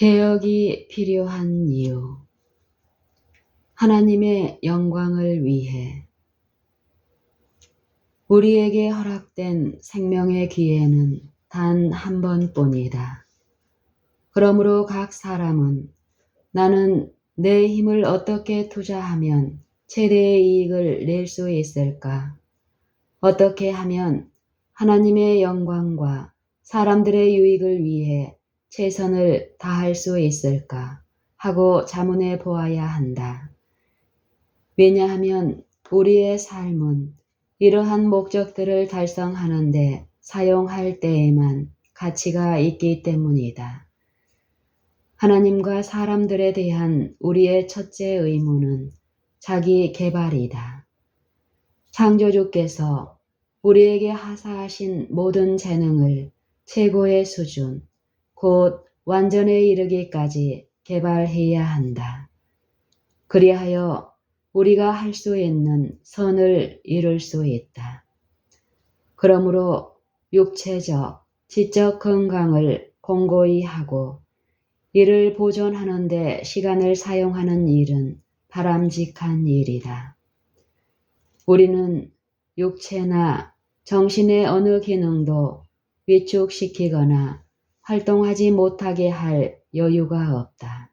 개혁이 필요한 이유. 하나님의 영광을 위해. 우리에게 허락된 생명의 기회는 단 한 번뿐이다. 그러므로 각 사람은 나는 내 힘을 어떻게 투자하면 최대의 이익을 낼 수 있을까? 어떻게 하면 하나님의 영광과 사람들의 유익을 위해 최선을 다할 수 있을까 하고 자문해 보아야 한다. 왜냐하면 우리의 삶은 이러한 목적들을 달성하는 데 사용할 때에만 가치가 있기 때문이다. 하나님과 사람들에 대한 우리의 첫째 의무는 자기 개발이다. 창조주께서 우리에게 하사하신 모든 재능을 최고의 수준, 곧 완전에 이르기까지 개발해야 한다. 그리하여 우리가 할 수 있는 선을 이룰 수 있다. 그러므로 육체적, 지적 건강을 공고히 하고 이를 보존하는 데 시간을 사용하는 일은 바람직한 일이다. 우리는 육체나 정신의 어느 기능도 위축시키거나 활동하지 못하게 할 여유가 없다.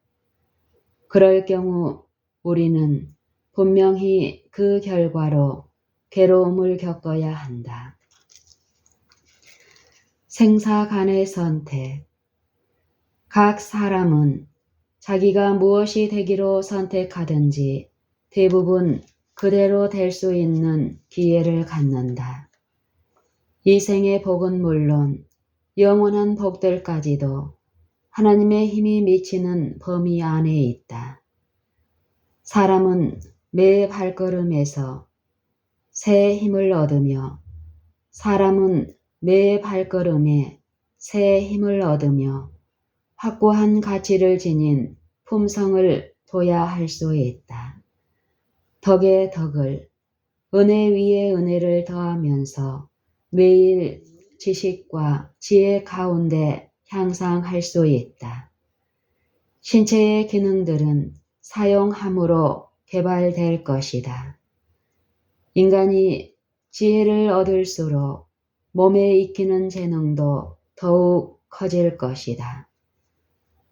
그럴 경우 우리는 분명히 그 결과로 괴로움을 겪어야 한다. 생사 간의 선택. 각 사람은 자기가 무엇이 되기로 선택하든지 대부분 그대로 될 수 있는 기회를 갖는다. 이 생의 복은 물론 영원한 복들까지도 하나님의 힘이 미치는 범위 안에 있다. 사람은 매 발걸음에서 새 힘을 얻으며 사람은 매 발걸음에 새 힘을 얻으며 확고한 가치를 지닌 품성을 둬야 할 수 있다. 덕에 덕을, 은혜 위에 은혜를 더하면서 매일 지식과 지혜 가운데 향상할 수 있다. 신체의 기능들은 사용함으로 개발될 것이다. 인간이 지혜를 얻을수록 몸에 익히는 재능도 더욱 커질 것이다.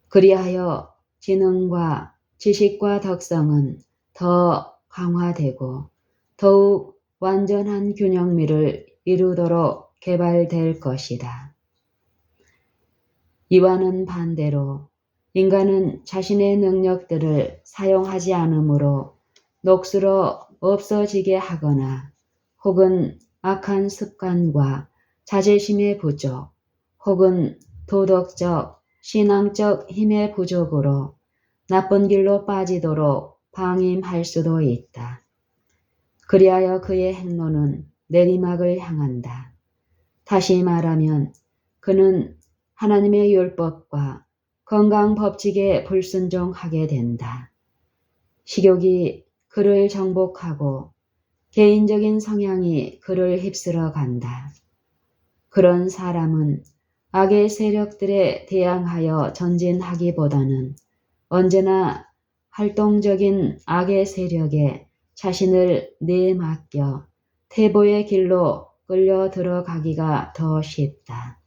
그리하여 지능과 지식과 덕성은 더 강화되고 더욱 완전한 균형미를 이루도록 개발될 것이다. 이와는 반대로 인간은 자신의 능력들을 사용하지 않으므로 녹슬어 없어지게 하거나 혹은 악한 습관과 자제심의 부족 혹은 도덕적, 신앙적 힘의 부족으로 나쁜 길로 빠지도록 방임할 수도 있다. 그리하여 그의 행로는 내리막을 향한다. 다시 말하면 그는 하나님의 율법과 건강 법칙에 불순종하게 된다. 식욕이 그를 정복하고 개인적인 성향이 그를 휩쓸어 간다. 그런 사람은 악의 세력들에 대항하여 전진하기보다는 언제나 활동적인 악의 세력에 자신을 내맡겨 태보의 길로 끌려 들어가기가 더 쉽다.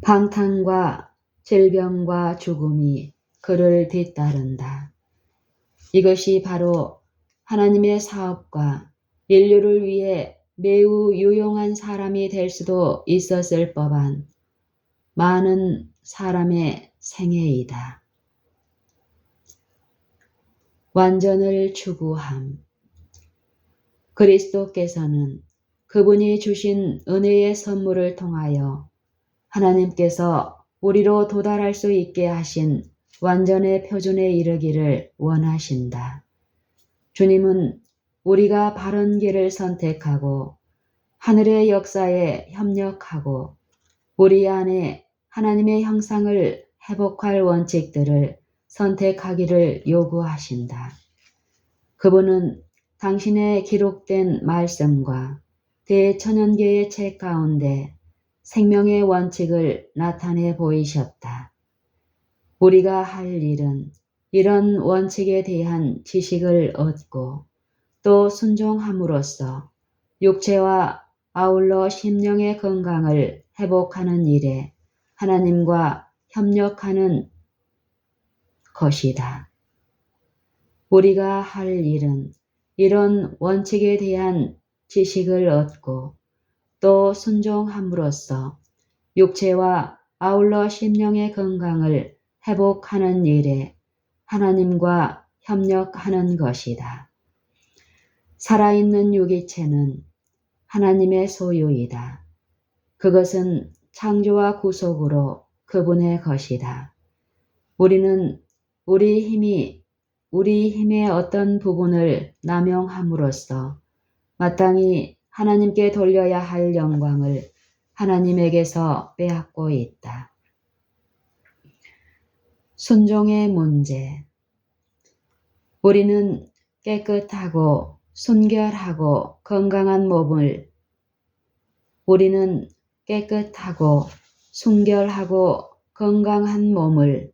방탕과 질병과 죽음이 그를 뒤따른다. 이것이 바로 하나님의 사업과 인류를 위해 매우 유용한 사람이 될 수도 있었을 법한 많은 사람의 생애이다. 완전을 추구함. 그리스도께서는 그분이 주신 은혜의 선물을 통하여 하나님께서 우리로 도달할 수 있게 하신 완전의 표준에 이르기를 원하신다. 주님은 우리가 바른 길을 선택하고 하늘의 역사에 협력하고 우리 안에 하나님의 형상을 회복할 원칙들을 선택하기를 요구하신다. 그분은 당신의 기록된 말씀과 대천연계의 책 가운데 생명의 원칙을 나타내 보이셨다. 우리가 할 일은 이런 원칙에 대한 지식을 얻고 또 순종함으로써 육체와 아울러 심령의 건강을 회복하는 일에 하나님과 협력하는 것이다. 우리가 할 일은 이런 원칙에 대한 지식을 얻고 또 순종함으로써 육체와 아울러 심령의 건강을 회복하는 일에 하나님과 협력하는 것이다. 살아있는 유기체는 하나님의 소유이다. 그것은 창조와 구속으로 그분의 것이다. 우리는 우리 힘의 어떤 부분을 남용함으로써 마땅히 하나님께 돌려야 할 영광을 하나님에게서 빼앗고 있다. 순종의 문제. 우리는 깨끗하고 순결하고 건강한 몸을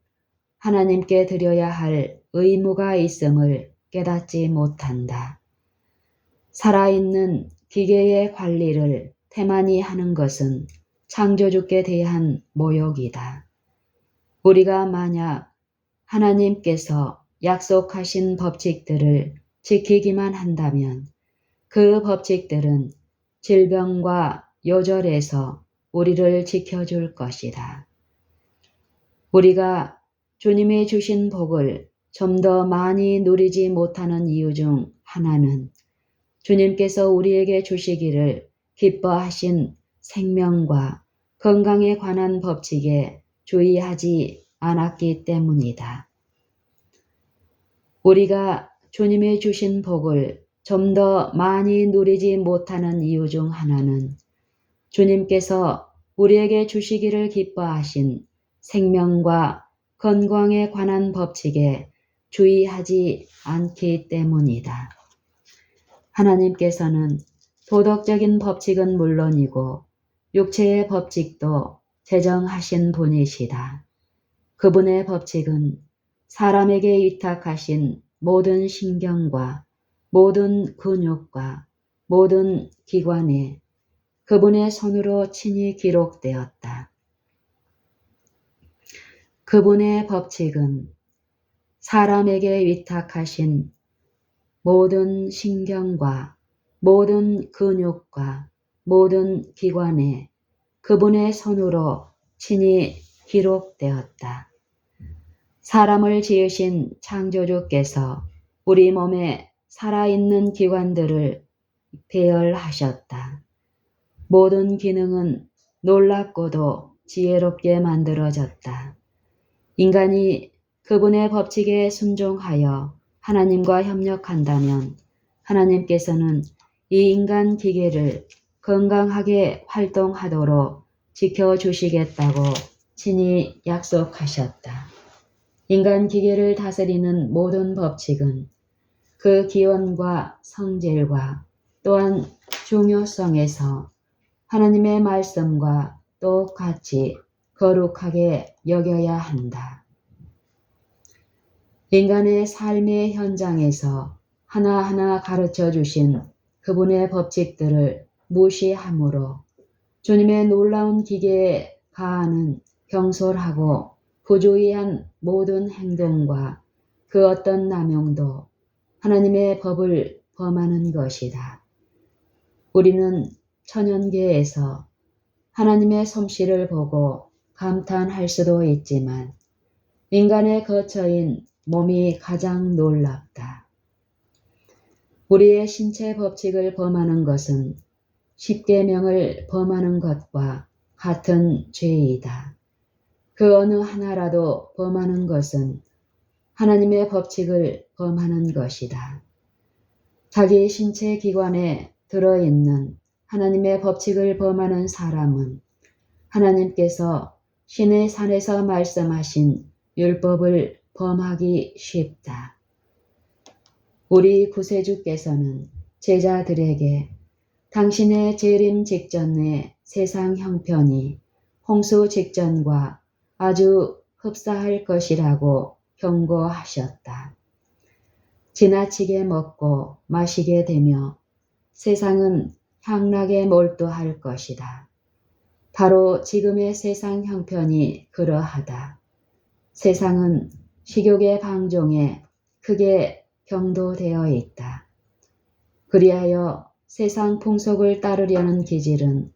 하나님께 드려야 할 의무가 있음을 깨닫지 못한다. 살아있는 기계의 관리를 태만히 하는 것은 창조주께 대한 모욕이다. 우리가 만약 하나님께서 약속하신 법칙들을 지키기만 한다면 그 법칙들은 질병과 요절에서 우리를 지켜줄 것이다. 우리가 주님이 주신 복을 좀 더 많이 누리지 못하는 이유 중 하나는 주님께서 우리에게 주시기를 기뻐하신 생명과 건강에 관한 법칙에 주의하지 않았기 때문이다. 우리가 주님이 주신 복을 좀 더 많이 누리지 못하는 이유 중 하나는 주님께서 우리에게 주시기를 기뻐하신 생명과 건강에 관한 법칙에 주의하지 않기 때문이다. 하나님께서는 도덕적인 법칙은 물론이고 육체의 법칙도 제정하신 분이시다. 그분의 법칙은 사람에게 위탁하신 모든 신경과 모든 근육과 모든 기관에 그분의 손으로 친히 기록되었다. 그분의 법칙은 사람에게 위탁하신 모든 신경과 모든 근육과 모든 기관에 그분의 손으로 친히 기록되었다. 사람을 지으신 창조주께서 우리 몸에 살아있는 기관들을 배열하셨다. 모든 기능은 놀랍고도 지혜롭게 만들어졌다. 인간이 그분의 법칙에 순종하여 하나님과 협력한다면 하나님께서는 이 인간 기계를 건강하게 활동하도록 지켜주시겠다고 친히 약속하셨다. 인간 기계를 다스리는 모든 법칙은 그 기원과 성질과 또한 중요성에서 하나님의 말씀과 똑같이 거룩하게 여겨야 한다. 인간의 삶의 현장에서 하나하나 가르쳐 주신 그분의 법칙들을 무시함으로 주님의 놀라운 기계에 가하는 경솔하고 부주의한 모든 행동과 그 어떤 남용도 하나님의 법을 범하는 것이다. 우리는 천연계에서 하나님의 솜씨를 보고 감탄할 수도 있지만 인간의 거처인 몸이 가장 놀랍다. 우리의 신체 법칙을 범하는 것은 십계명을 범하는 것과 같은 죄이다. 그 어느 하나라도 범하는 것은 하나님의 법칙을 범하는 것이다. 자기 신체 기관에 들어있는 하나님의 법칙을 범하는 사람은 하나님께서 신의 산에서 말씀하신 율법을 범하기 쉽다. 우리 구세주께서는 제자들에게 당신의 재림 직전의 세상 형편이 홍수 직전과 아주 흡사할 것이라고 경고하셨다. 지나치게 먹고 마시게 되며 세상은 향락에 몰두할 것이다. 바로 지금의 세상 형편이 그러하다. 세상은 식욕의 방종에 크게 경도되어 있다. 그리하여 세상 풍속을 따르려는 기질은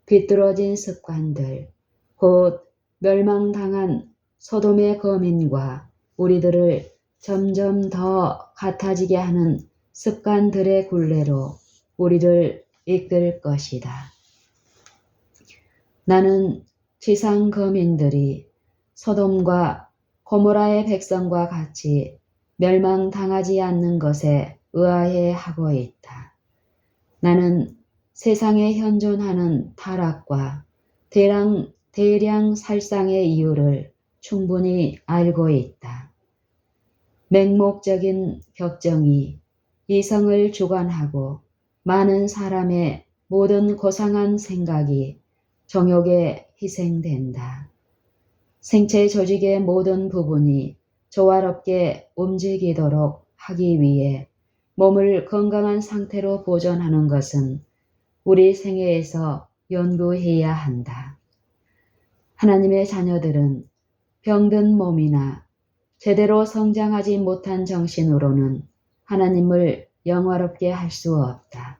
비뚤어진 습관들, 곧 멸망당한 소돔의 거민과 우리들을 점점 더 같아지게 하는 습관들의 굴레로 우리를 이끌 것이다. 나는 지상 거민들이 소돔과 고모라의 백성과 같이 멸망당하지 않는 것에 의아해 하고 있다. 나는 세상에 현존하는 타락과 대량 살상의 이유를 충분히 알고 있다. 맹목적인 격정이 이성을 주관하고 많은 사람의 모든 고상한 생각이 정욕에 희생된다. 생체 조직의 모든 부분이 조화롭게 움직이도록 하기 위해 몸을 건강한 상태로 보존하는 것은 우리 생애에서 연구해야 한다. 하나님의 자녀들은 병든 몸이나 제대로 성장하지 못한 정신으로는 하나님을 영화롭게 할 수 없다.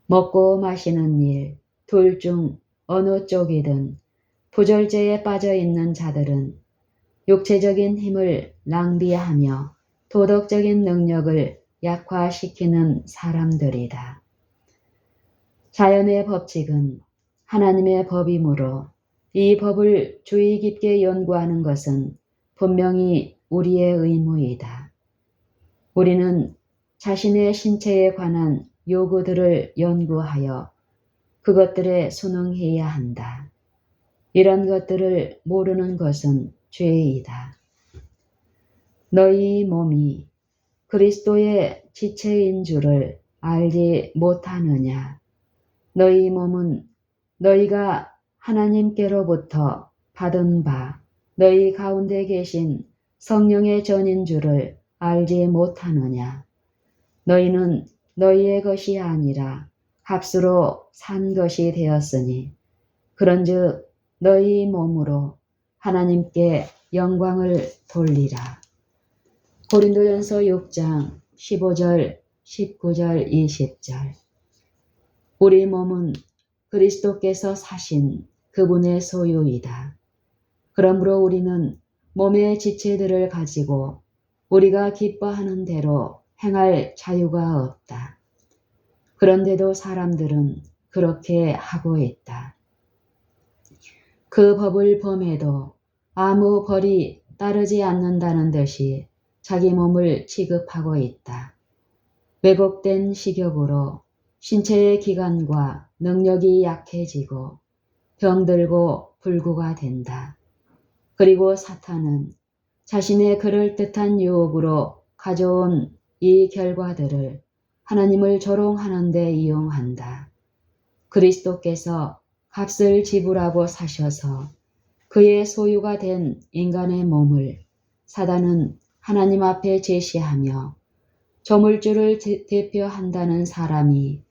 먹고 마시는 일, 둘 중 어느 쪽이든 부절제에 빠져 있는 자들은 육체적인 힘을 낭비하며 도덕적인 능력을 약화시키는 사람들이다. 자연의 법칙은 하나님의 법이므로 이 법을 주의 깊게 연구하는 것은 분명히 우리의 의무이다. 우리는 자신의 신체에 관한 요구들을 연구하여 그것들에 순응해야 한다. 이런 것들을 모르는 것은 죄이다. 너희 몸이 그리스도의 지체인 줄을 알지 못하느냐? 너희 몸은 너희가 하나님께로부터 받은 바 너희 가운데 계신 성령의 전인 줄을 알지 못하느냐? 너희는 너희의 것이 아니라 값으로 산 것이 되었으니 그런즉 너희 몸으로 하나님께 영광을 돌리라. 고린도전서 6장 15절, 19절, 20절. 우리 몸은 그리스도께서 사신 그분의 소유이다. 그러므로 우리는 몸의 지체들을 가지고 우리가 기뻐하는 대로 행할 자유가 없다. 그런데도 사람들은 그렇게 하고 있다. 그 법을 범해도 아무 벌이 따르지 않는다는 듯이 자기 몸을 취급하고 있다. 왜곡된 식욕으로 신체의 기관과 능력이 약해지고 병들고 불구가 된다. 그리고 사탄은 자신의 그럴듯한 유혹으로 가져온 이 결과들을 하나님을 조롱하는 데 이용한다. 그리스도께서 값을 지불하고 사셔서 그의 소유가 된 인간의 몸을 사단은 하나님 앞에 제시하며 조물주를 대표한다는 사람이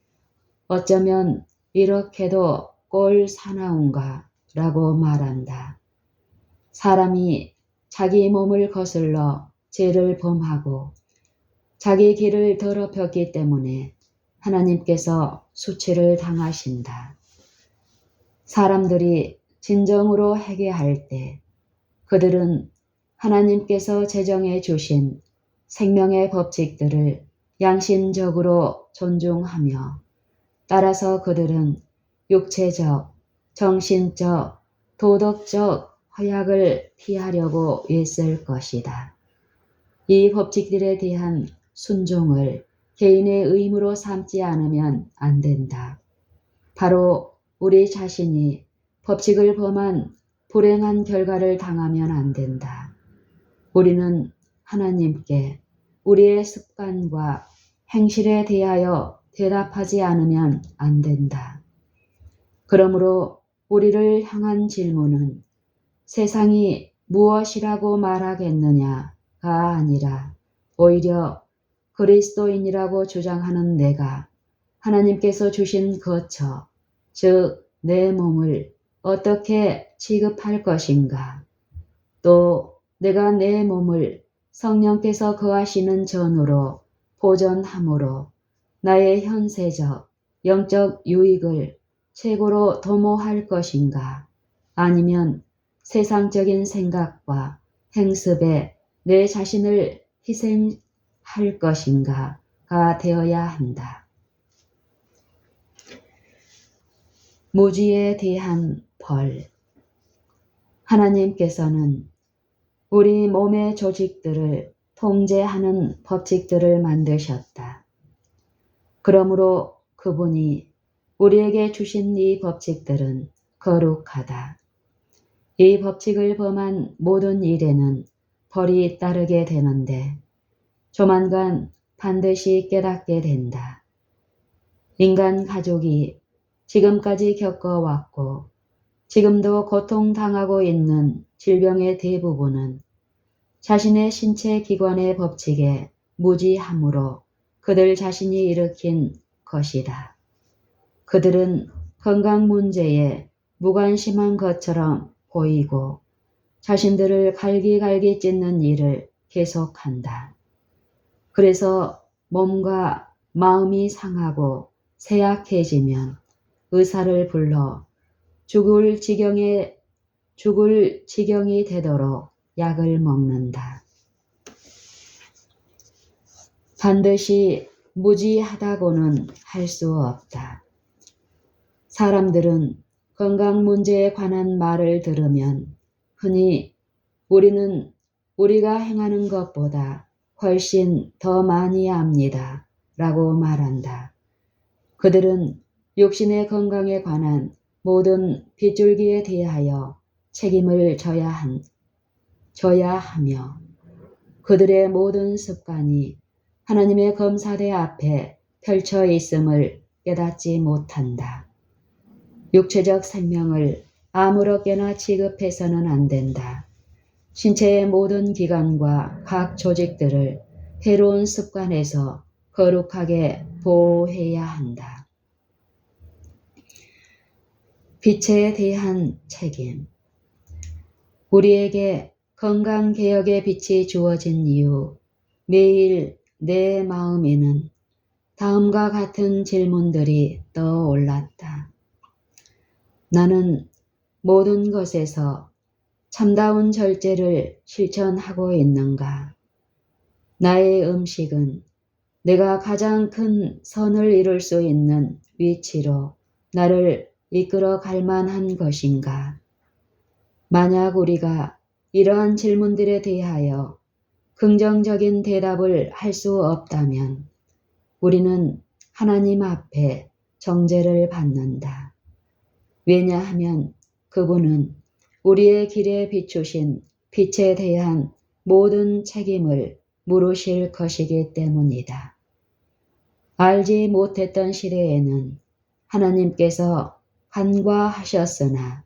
어쩌면 이렇게도 꼴 사나운가 라고 말한다. 사람이 자기 몸을 거슬러 죄를 범하고 자기 길을 더럽혔기 때문에 하나님께서 수치를 당하신다. 사람들이 진정으로 회개할 때 그들은 하나님께서 제정해 주신 생명의 법칙들을 양심적으로 존중하며 따라서 그들은 육체적, 정신적, 도덕적 허약을 피하려고 애쓸 것이다. 이 법칙들에 대한 순종을 개인의 의무로 삼지 않으면 안 된다. 바로 우리 자신이 법칙을 범한 불행한 결과를 당하면 안 된다. 우리는 하나님께 우리의 습관과 행실에 대하여 대답하지 않으면 안 된다. 그러므로 우리를 향한 질문은 세상이 무엇이라고 말하겠느냐가 아니라 오히려 그리스도인이라고 주장하는 내가 하나님께서 주신 거처, 즉 내 몸을 어떻게 취급할 것인가? 또 내가 내 몸을 성령께서 거하시는 전으로 보존함으로 나의 현세적, 영적 유익을 최고로 도모할 것인가? 아니면 세상적인 생각과 행습에 내 자신을 희생할 것인가가 되어야 한다. 무지에 대한 벌. 하나님께서는 우리 몸의 조직들을 통제하는 법칙들을 만드셨다. 그러므로 그분이 우리에게 주신 이 법칙들은 거룩하다. 이 법칙을 범한 모든 일에는 벌이 따르게 되는데 조만간 반드시 깨닫게 된다. 인간 가족이 지금까지 겪어왔고 지금도 고통당하고 있는 질병의 대부분은 자신의 신체 기관의 법칙에 무지함으로 그들 자신이 일으킨 것이다. 그들은 건강 문제에 무관심한 것처럼 보이고 자신들을 갈기갈기 찢는 일을 계속한다. 그래서 몸과 마음이 상하고 쇠약해지면 의사를 불러 죽을 지경이 되도록 약을 먹는다. 반드시 무지하다고는 할 수 없다. 사람들은 건강 문제에 관한 말을 들으면 흔히 우리는 우리가 행하는 것보다 훨씬 더 많이 압니다 라고 말한다. 그들은 육신의 건강에 관한 모든 빗줄기에 대하여 책임을 져야 하며 그들의 모든 습관이 하나님의 검사대 앞에 펼쳐 있음을 깨닫지 못한다. 육체적 생명을 아무렇게나 취급해서는 안 된다. 신체의 모든 기관과 각 조직들을 해로운 습관에서 거룩하게 보호해야 한다. 빛에 대한 책임. 우리에게 건강개혁의 빛이 주어진 이후 매일 내 마음에는 다음과 같은 질문들이 떠올랐다. 나는 모든 것에서 참다운 절제를 실천하고 있는가? 나의 음식은 내가 가장 큰 선을 이룰 수 있는 위치로 나를 이끌어 갈 만한 것인가? 만약 우리가 이러한 질문들에 대하여 긍정적인 대답을 할 수 없다면 우리는 하나님 앞에 정죄를 받는다. 왜냐하면 그분은 우리의 길에 비추신 빛에 대한 모든 책임을 물으실 것이기 때문이다. 알지 못했던 시대에는 하나님께서 간과하셨으나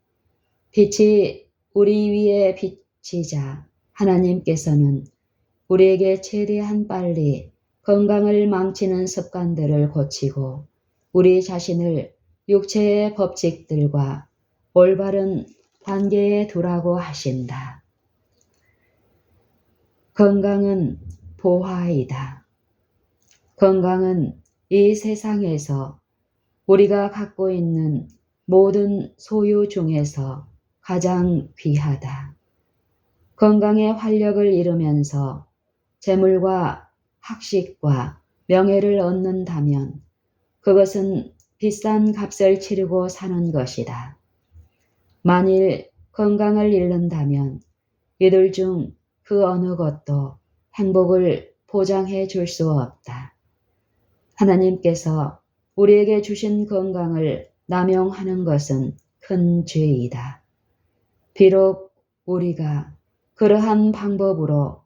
빛이 우리 위에 비치자 하나님께서는 우리에게 최대한 빨리 건강을 망치는 습관들을 고치고 우리 자신을 육체의 법칙들과 올바른 관계에 두라고 하신다. 건강은 보화이다. 건강은 이 세상에서 우리가 갖고 있는 모든 소유 중에서 가장 귀하다. 건강의 활력을 잃으면서 재물과 학식과 명예를 얻는다면 그것은 비싼 값을 치르고 사는 것이다. 만일 건강을 잃는다면 이들 중 그 어느 것도 행복을 보장해 줄 수 없다. 하나님께서 우리에게 주신 건강을 남용하는 것은 큰 죄이다. 비록 우리가 그러한 방법으로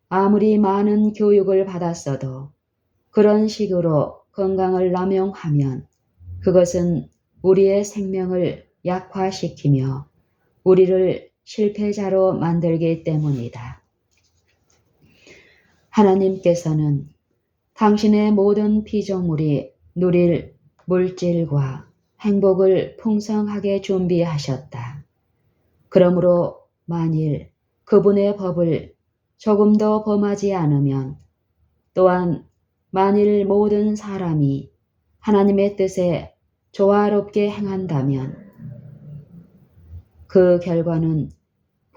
아무리 많은 교육을 받았어도 그런 식으로 건강을 남용하면 그것은 우리의 생명을 약화시키며 우리를 실패자로 만들기 때문이다. 하나님께서는 당신의 모든 피조물이 누릴 물질과 행복을 풍성하게 준비하셨다. 그러므로 만일 그분의 법을 조금 더 범하지 않으면, 또한 만일 모든 사람이 하나님의 뜻에 조화롭게 행한다면 그 결과는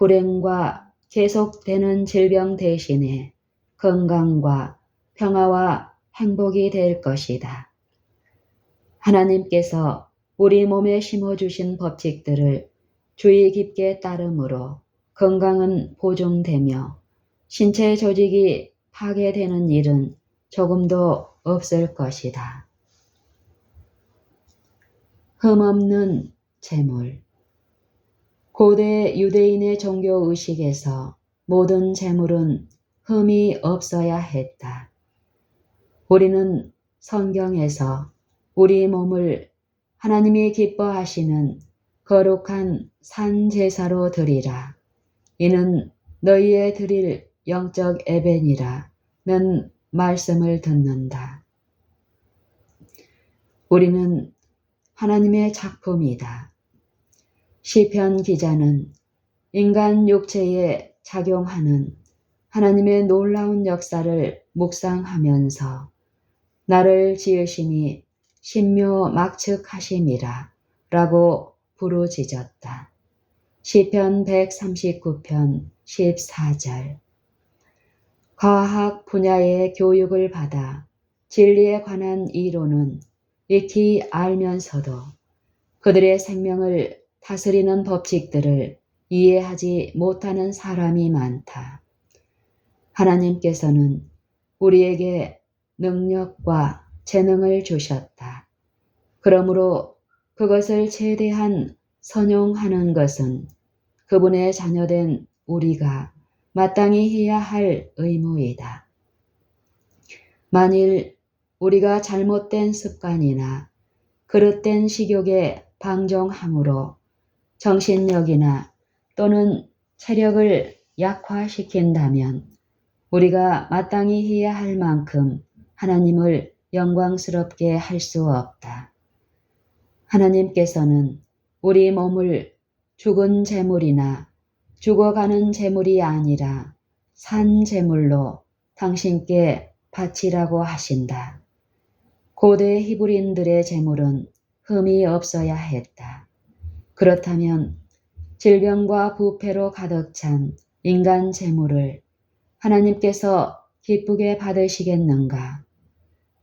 불행과 계속되는 질병 대신에 건강과 평화와 행복이 될 것이다. 하나님께서 우리 몸에 심어주신 법칙들을 주의 깊게 따름으로 건강은 보존되며 신체 조직이 파괴되는 일은 조금도 없을 것이다. 흠없는 재물. 고대 유대인의 종교 의식에서 모든 재물은 흠이 없어야 했다. 우리는 성경에서 우리 몸을 하나님이 기뻐하시는 거룩한 산 제사로 드리라. 이는 너희의 드릴 영적 예배니라 는 말씀을 듣는다. 우리는 하나님의 작품이다. 시편 기자는 인간 육체에 작용하는 하나님의 놀라운 역사를 묵상하면서 나를 지으심이 신묘막측하심이라 라고 부르짖었다. 시편 139편 14절. 과학 분야의 교육을 받아 진리에 관한 이론은 익히 알면서도 그들의 생명을 다스리는 법칙들을 이해하지 못하는 사람이 많다. 하나님께서는 우리에게 능력과 재능을 주셨다. 그러므로 그것을 최대한 선용하는 것은 그분의 자녀된 우리가 마땅히 해야 할 의무이다. 만일 우리가 잘못된 습관이나 그릇된 식욕에 방종함으로 정신력이나 또는 체력을 약화시킨다면 우리가 마땅히 해야 할 만큼 하나님을 영광스럽게 할 수 없다. 하나님께서는 우리 몸을 죽은 재물이나 죽어가는 재물이 아니라 산 재물로 당신께 바치라고 하신다. 고대 히브리인들의 재물은 흠이 없어야 했다. 그렇다면 질병과 부패로 가득 찬 인간 재물을 하나님께서 기쁘게 받으시겠는가?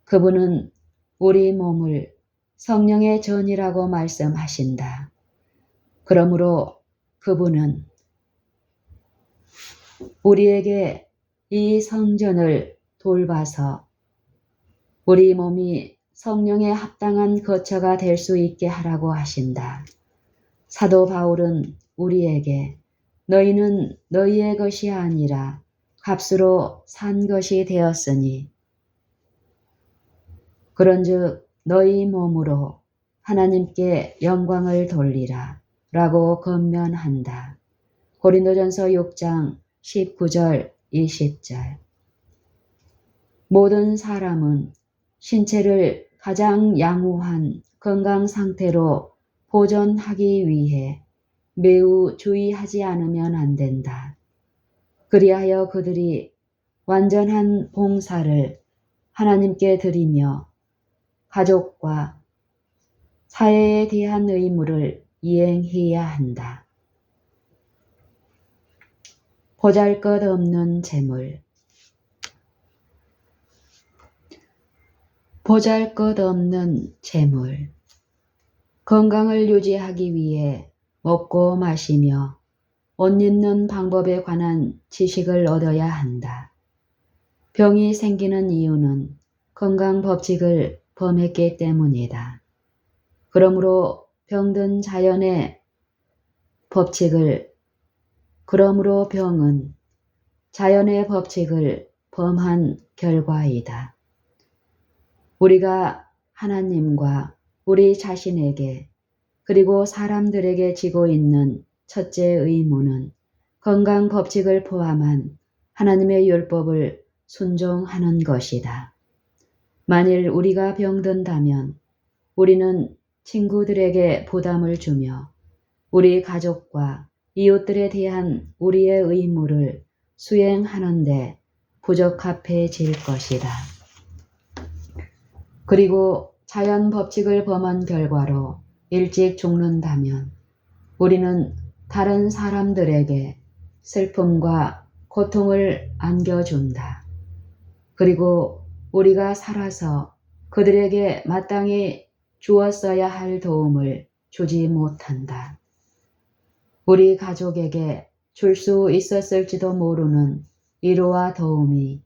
그분은 우리 몸을 성령의 전이라고 말씀하신다. 그러므로 그분은 우리에게 이 성전을 돌봐서 우리 몸이 성령에 합당한 거처가 될 수 있게 하라고 하신다. 사도 바울은 우리에게 너희는 너희의 것이 아니라 값으로 산 것이 되었으니 그런즉 너희 몸으로 하나님께 영광을 돌리라 라고 권면한다. 고린도전서 6장 19절 20절. 모든 사람은 신체를 가장 양호한 건강 상태로 보존하기 위해 매우 주의하지 않으면 안 된다. 그리하여 그들이 완전한 봉사를 하나님께 드리며 가족과 사회에 대한 의무를 이행해야 한다. 보잘것없는 재물. 보잘것없는 재물. 건강을 유지하기 위해 먹고 마시며 옷 입는 방법에 관한 지식을 얻어야 한다. 병이 생기는 이유는 건강 법칙을 범했기 때문이다. 그러므로 병은 자연의 법칙을 범한 결과이다. 우리가 하나님과 우리 자신에게 그리고 사람들에게 지고 있는 첫째 의무는 건강 법칙을 포함한 하나님의 율법을 순종하는 것이다. 만일 우리가 병든다면 우리는 친구들에게 부담을 주며 우리 가족과 이웃들에 대한 우리의 의무를 수행하는데 부적합해질 것이다. 그리고 자연 법칙을 범한 결과로 일찍 죽는다면 우리는 다른 사람들에게 슬픔과 고통을 안겨준다. 그리고 우리가 살아서 그들에게 마땅히 주었어야 할 도움을 주지 못한다. 우리 가족에게 줄 수 있었을지도 모르는 위로와 도움이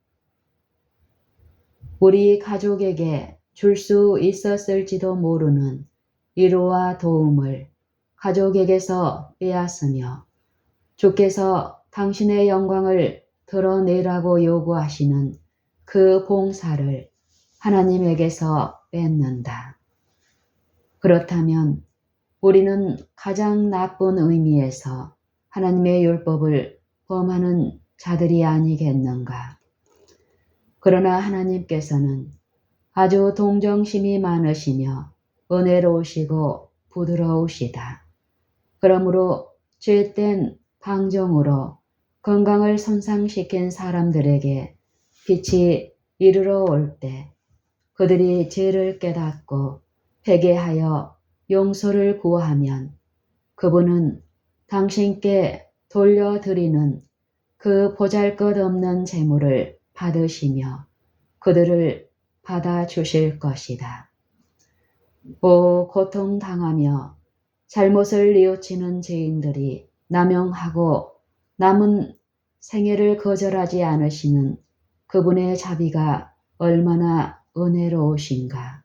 우리 가족에게 줄 수 있었을지도 모르는 위로와 도움을 가족에게서 빼앗으며 주께서 당신의 영광을 드러내라고 요구하시는 그 봉사를 하나님에게서 뺏는다. 그렇다면 우리는 가장 나쁜 의미에서 하나님의 율법을 범하는 자들이 아니겠는가. 그러나 하나님께서는 아주 동정심이 많으시며 은혜로우시고 부드러우시다. 그러므로 죄된 방종으로 건강을 손상시킨 사람들에게 빛이 이르러 올 때 그들이 죄를 깨닫고 회개하여 용서를 구하면 그분은 당신께 돌려드리는 그 보잘것없는 재물을 받으시며 그들을 받아주실 것이다. 오 고통당하며 잘못을 뉘우치는 죄인들이 남용하고 남은 생애를 거절하지 않으시는 그분의 자비가 얼마나 은혜로우신가.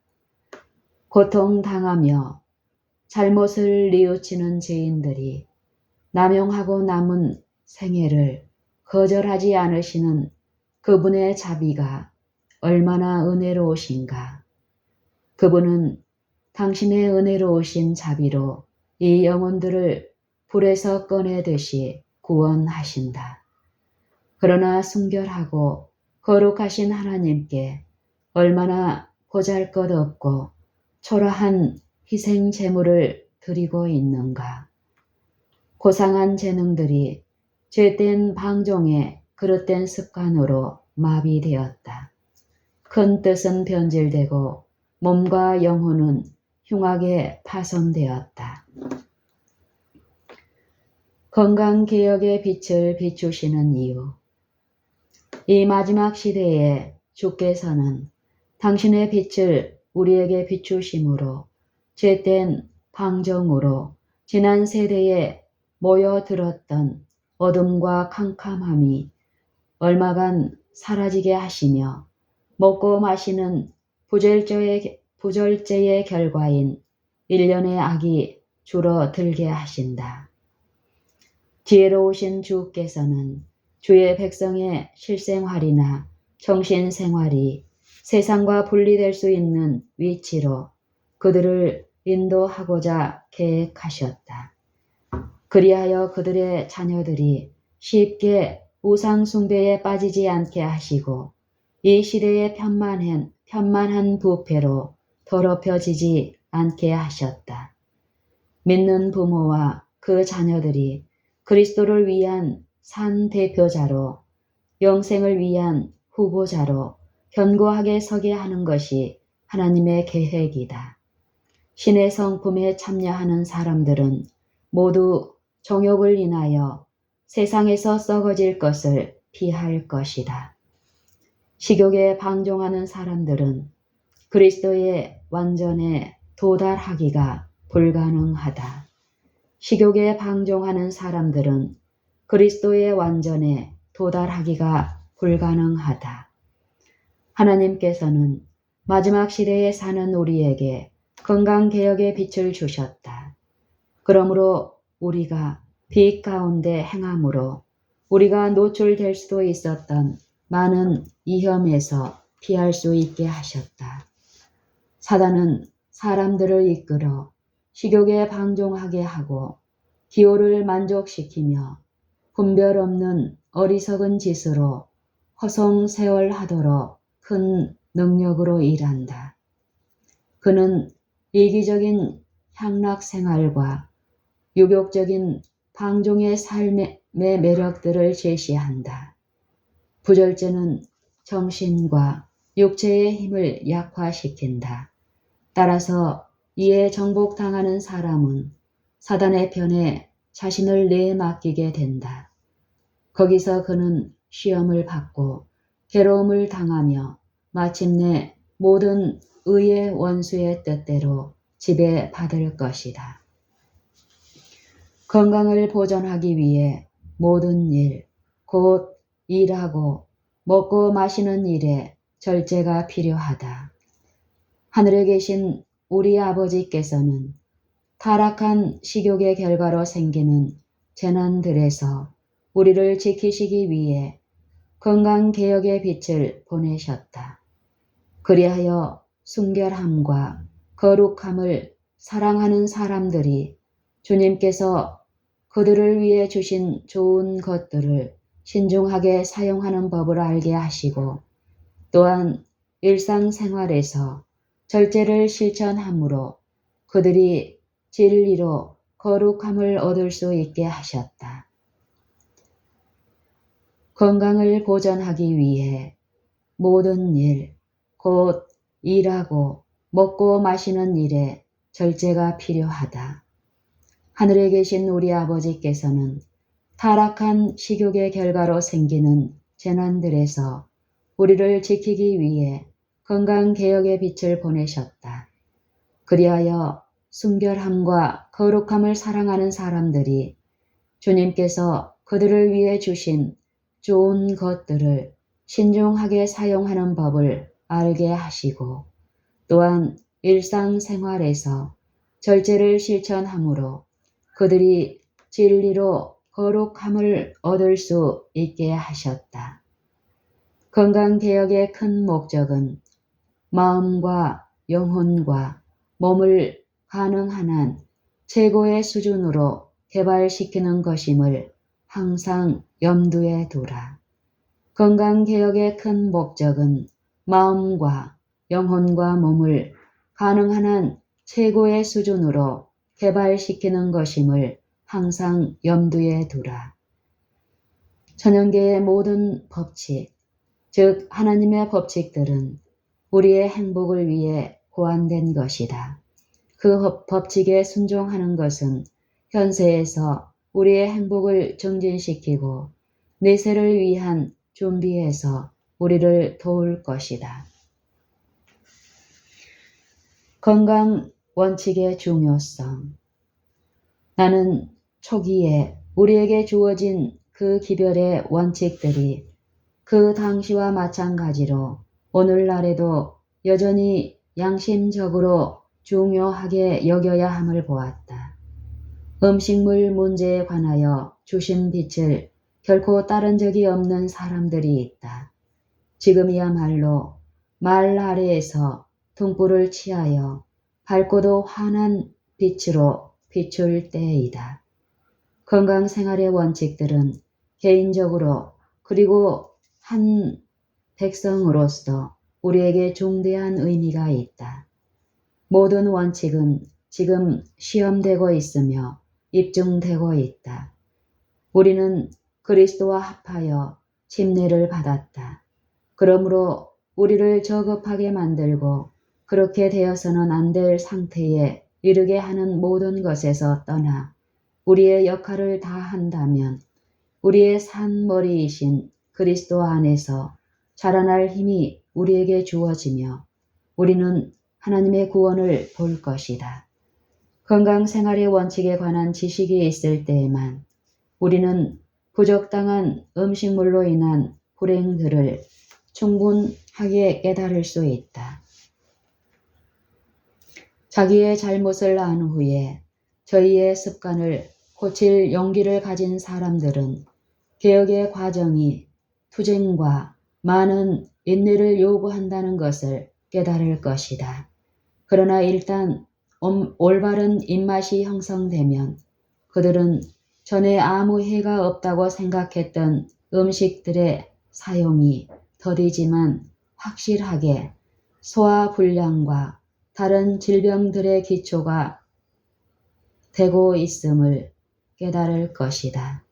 고통당하며 잘못을 뉘우치는 죄인들이 남용하고 남은 생애를 거절하지 않으시는 그분의 자비가 얼마나 은혜로우신가. 그분은 당신의 은혜로우신 자비로 이 영혼들을 불에서 꺼내듯이 구원하신다. 그러나 순결하고 거룩하신 하나님께 얼마나 보잘것없고 초라한 희생 제물을 드리고 있는가. 고상한 재능들이 죄된 방종의 그릇된 습관으로 마비되었다. 큰 뜻은 변질되고 몸과 영혼은 흉하게 파손되었다. 건강개혁의 빛을 비추시는 이유. 이 마지막 시대에 주께서는 당신의 빛을 우리에게 비추심으로 죄된 방종으로 지난 세대에 모여들었던 어둠과 캄캄함이 얼마간 사라지게 하시며 먹고 마시는 부절제의 결과인 일련의 악이 줄어들게 하신다. 지혜로우신 주께서는 주의 백성의 실생활이나 정신생활이 세상과 분리될 수 있는 위치로 그들을 인도하고자 계획하셨다. 그리하여 그들의 자녀들이 쉽게 우상 숭배에 빠지지 않게 하시고 이 시대의 편만한 부패로 더럽혀지지 않게 하셨다. 믿는 부모와 그 자녀들이 그리스도를 위한 산 대표자로 영생을 위한 후보자로 견고하게 서게 하는 것이 하나님의 계획이다. 신의 성품에 참여하는 사람들은 모두 정욕을 인하여 세상에서 썩어질 것을 피할 것이다. 식욕에 방종하는 사람들은 그리스도의 완전에 도달하기가 불가능하다. 식욕에 방종하는 사람들은 그리스도의 완전에 도달하기가 불가능하다. 하나님께서는 마지막 시대에 사는 우리에게 건강개혁의 빛을 주셨다. 그러므로 우리가 빛 가운데 행함으로 우리가 노출될 수도 있었던 많은 위험에서 피할 수 있게 하셨다. 사단은 사람들을 이끌어 식욕에 방종하게 하고 기호를 만족시키며 분별 없는 어리석은 짓으로 허송세월하도록 큰 능력으로 일한다. 그는 이기적인 향락생활과 유욕적인 방종의 삶의 매력들을 제시한다. 부절제는 정신과 육체의 힘을 약화시킨다. 따라서 이에 정복당하는 사람은 사단의 편에 자신을 내맡기게 된다. 거기서 그는 시험을 받고 괴로움을 당하며 마침내 모든 의의 원수의 뜻대로 지배받을 것이다. 건강을 보존하기 위해 모든 일, 곧 일하고 먹고 마시는 일에 절제가 필요하다. 하늘에 계신 우리 아버지께서는 타락한 식욕의 결과로 생기는 재난들에서 우리를 지키시기 위해 건강개혁의 빛을 보내셨다. 그리하여 순결함과 거룩함을 사랑하는 사람들이 주님께서 그들을 위해 주신 좋은 것들을 신중하게 사용하는 법을 알게 하시고 또한 일상생활에서 절제를 실천함으로 그들이 진리로 거룩함을 얻을 수 있게 하셨다. 건강을 보존하기 위해 모든 일, 곧 일하고 먹고 마시는 일에 절제가 필요하다. 하늘에 계신 우리 아버지께서는 타락한 식욕의 결과로 생기는 재난들에서 우리를 지키기 위해 건강개혁의 빛을 보내셨다. 그리하여 순결함과 거룩함을 사랑하는 사람들이 주님께서 그들을 위해 주신 좋은 것들을 신중하게 사용하는 법을 알게 하시고 또한 일상생활에서 절제를 실천함으로 그들이 진리로 거룩함을 얻을 수 있게 하셨다. 건강개혁의 큰 목적은 마음과 영혼과 몸을 가능한 한 최고의 수준으로 개발시키는 것임을 항상 염두에 두라. 건강개혁의 큰 목적은 마음과 영혼과 몸을 가능한 한 최고의 수준으로 개발시키는 것임을 항상 염두에 두라. 천연계의 모든 법칙, 즉 하나님의 법칙들은 우리의 행복을 위해 고안된 것이다. 그 법칙에 순종하는 것은 현세에서 우리의 행복을 증진시키고 내세를 위한 준비에서 우리를 도울 것이다. 건강 원칙의 중요성. 나는 초기에 우리에게 주어진 그 기별의 원칙들이 그 당시와 마찬가지로 오늘날에도 여전히 양심적으로 중요하게 여겨야 함을 보았다. 음식물 문제에 관하여 주신 빛을 결코 따른 적이 없는 사람들이 있다. 지금이야말로 말 아래에서 등불을 취하여 밝고도 환한 빛으로 비출 때이다. 건강생활의 원칙들은 개인적으로 그리고 한 백성으로서 우리에게 중대한 의미가 있다. 모든 원칙은 지금 시험되고 있으며 입증되고 있다. 우리는 그리스도와 합하여 침례를 받았다. 그러므로 우리를 저급하게 만들고 그렇게 되어서는 안 될 상태에 이르게 하는 모든 것에서 떠나 우리의 역할을 다한다면 우리의 산머리이신 그리스도 안에서 자라날 힘이 우리에게 주어지며 우리는 하나님의 구원을 볼 것이다. 건강생활의 원칙에 관한 지식이 있을 때에만 우리는 부적당한 음식물로 인한 불행들을 충분하게 깨달을 수 있다. 자기의 잘못을 안 후에 저희의 습관을 고칠 용기를 가진 사람들은 개혁의 과정이 투쟁과 많은 인내를 요구한다는 것을 깨달을 것이다. 그러나 일단 올바른 입맛이 형성되면 그들은 전에 아무 해가 없다고 생각했던 음식들의 사용이 더디지만 확실하게 소화불량과 다른 질병들의 기초가 되고 있음을 깨달을 것이다.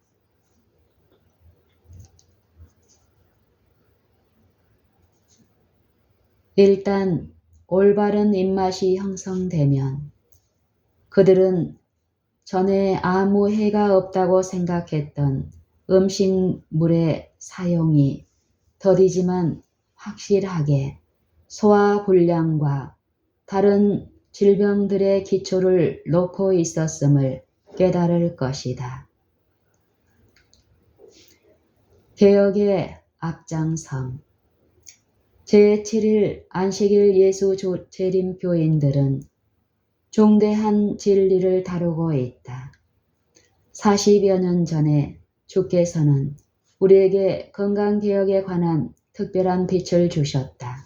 일단 올바른 입맛이 형성되면 그들은 전에 아무 해가 없다고 생각했던 음식물의 사용이 더디지만 확실하게 소화불량과 다른 질병들의 기초를 놓고 있었음을 깨달을 것이다. 개혁의 앞장섬 제7일 안식일 예수 재림교인들은 중대한 진리를 다루고 있다. 40여 년 전에 주께서는 우리에게 건강개혁에 관한 특별한 빛을 주셨다.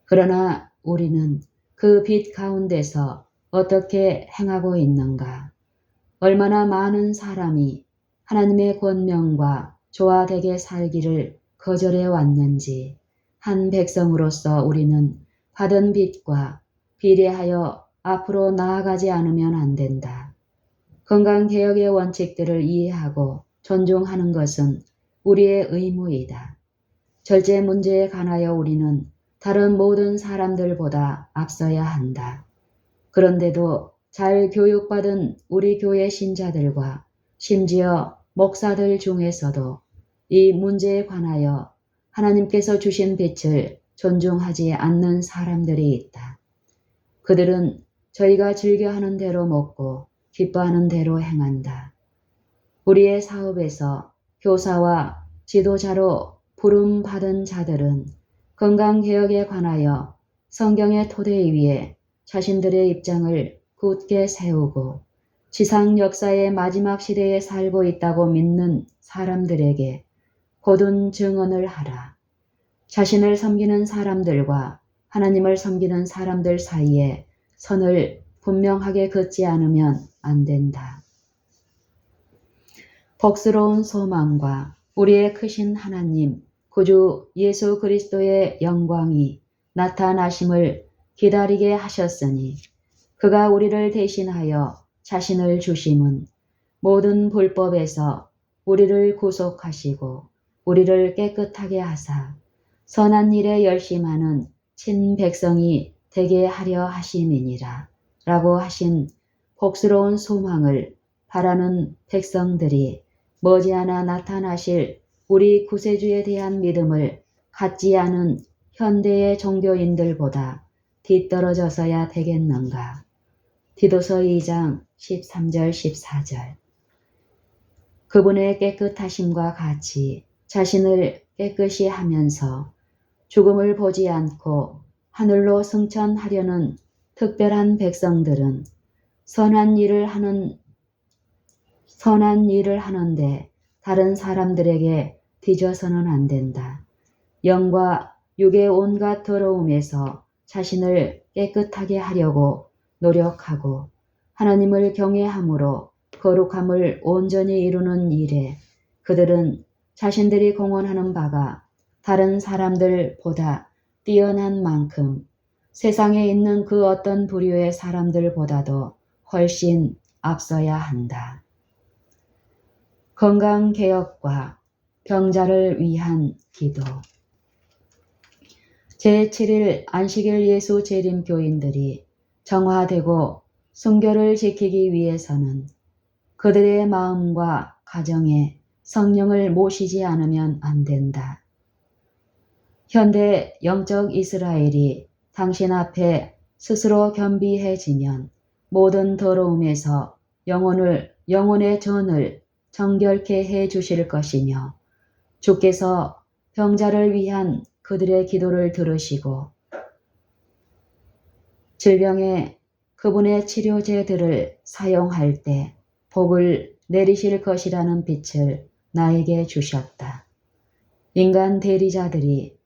그러나 우리는 그 빛 가운데서 어떻게 행하고 있는가? 얼마나 많은 사람이 하나님의 권명과 조화되게 살기를 거절해 왔는지 한 백성으로서 우리는 받은 빛과 비례하여 앞으로 나아가지 않으면 안 된다. 건강개혁의 원칙들을 이해하고 존중하는 것은 우리의 의무이다. 절제 문제에 관하여 우리는 다른 모든 사람들보다 앞서야 한다. 그런데도 잘 교육받은 우리 교회 신자들과 심지어 목사들 중에서도 이 문제에 관하여 하나님께서 주신 빛을 존중하지 않는 사람들이 있다. 그들은 저희가 즐겨하는 대로 먹고 기뻐하는 대로 행한다. 우리의 사업에서 교사와 지도자로 부름받은 자들은 건강개혁에 관하여 성경의 토대 위에 자신들의 입장을 굳게 세우고 지상 역사의 마지막 시대에 살고 있다고 믿는 사람들에게 고든 증언을 하라. 자신을 섬기는 사람들과 하나님을 섬기는 사람들 사이에 선을 분명하게 긋지 않으면 안 된다. 복스러운 소망과 우리의 크신 하나님, 구주 예수 그리스도의 영광이 나타나심을 기다리게 하셨으니 그가 우리를 대신하여 자신을 주심은 모든 불법에서 우리를 구속하시고 우리를 깨끗하게 하사 선한 일에 열심하는 친백성이 되게 하려 하심이니라 라고 하신 복스러운 소망을 바라는 백성들이 머지않아 나타나실 우리 구세주에 대한 믿음을 갖지 않은 현대의 종교인들보다 뒤떨어져서야 되겠는가. 디도서 2장 13절 14절 그분의 깨끗하심과 같이 자신을 깨끗이 하면서 죽음을 보지 않고 하늘로 승천하려는 특별한 백성들은 선한 일을 하는데 다른 사람들에게 뒤져서는 안 된다. 영과 육의 온갖 더러움에서 자신을 깨끗하게 하려고 노력하고 하나님을 경외함으로 거룩함을 온전히 이루는 일에 그들은 자신들이 공헌하는 바가 다른 사람들보다 뛰어난 만큼 세상에 있는 그 어떤 부류의 사람들보다도 훨씬 앞서야 한다. 건강개혁과 병자를 위한 기도 제7일 안식일 예수 재림교인들이 정화되고 순교를 지키기 위해서는 그들의 마음과 가정에 성령을 모시지 않으면 안 된다. 현대 영적 이스라엘이 당신 앞에 스스로 겸비해지면 모든 더러움에서 영혼의 전을 정결케 해 주실 것이며 주께서 병자를 위한 그들의 기도를 들으시고 질병에 그분의 치료제들을 사용할 때 복을 내리실 것이라는 빛을 나에게 주셨다. 인간 대리자들이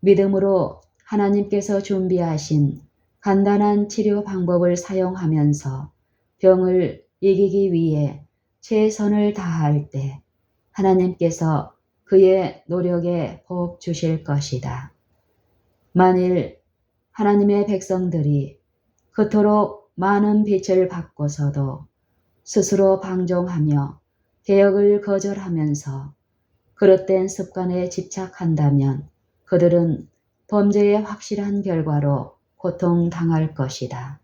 믿음으로 하나님께서 준비하신 간단한 치료 방법을 사용하면서 병을 이기기 위해 최선을 다할 때 하나님께서 그의 노력에 복 주실 것이다. 만일 하나님의 백성들이 그토록 많은 빛을 받고서도 스스로 방종하며 개혁을 거절하면서 그릇된 습관에 집착한다면 그들은 범죄의 확실한 결과로 고통당할 것이다.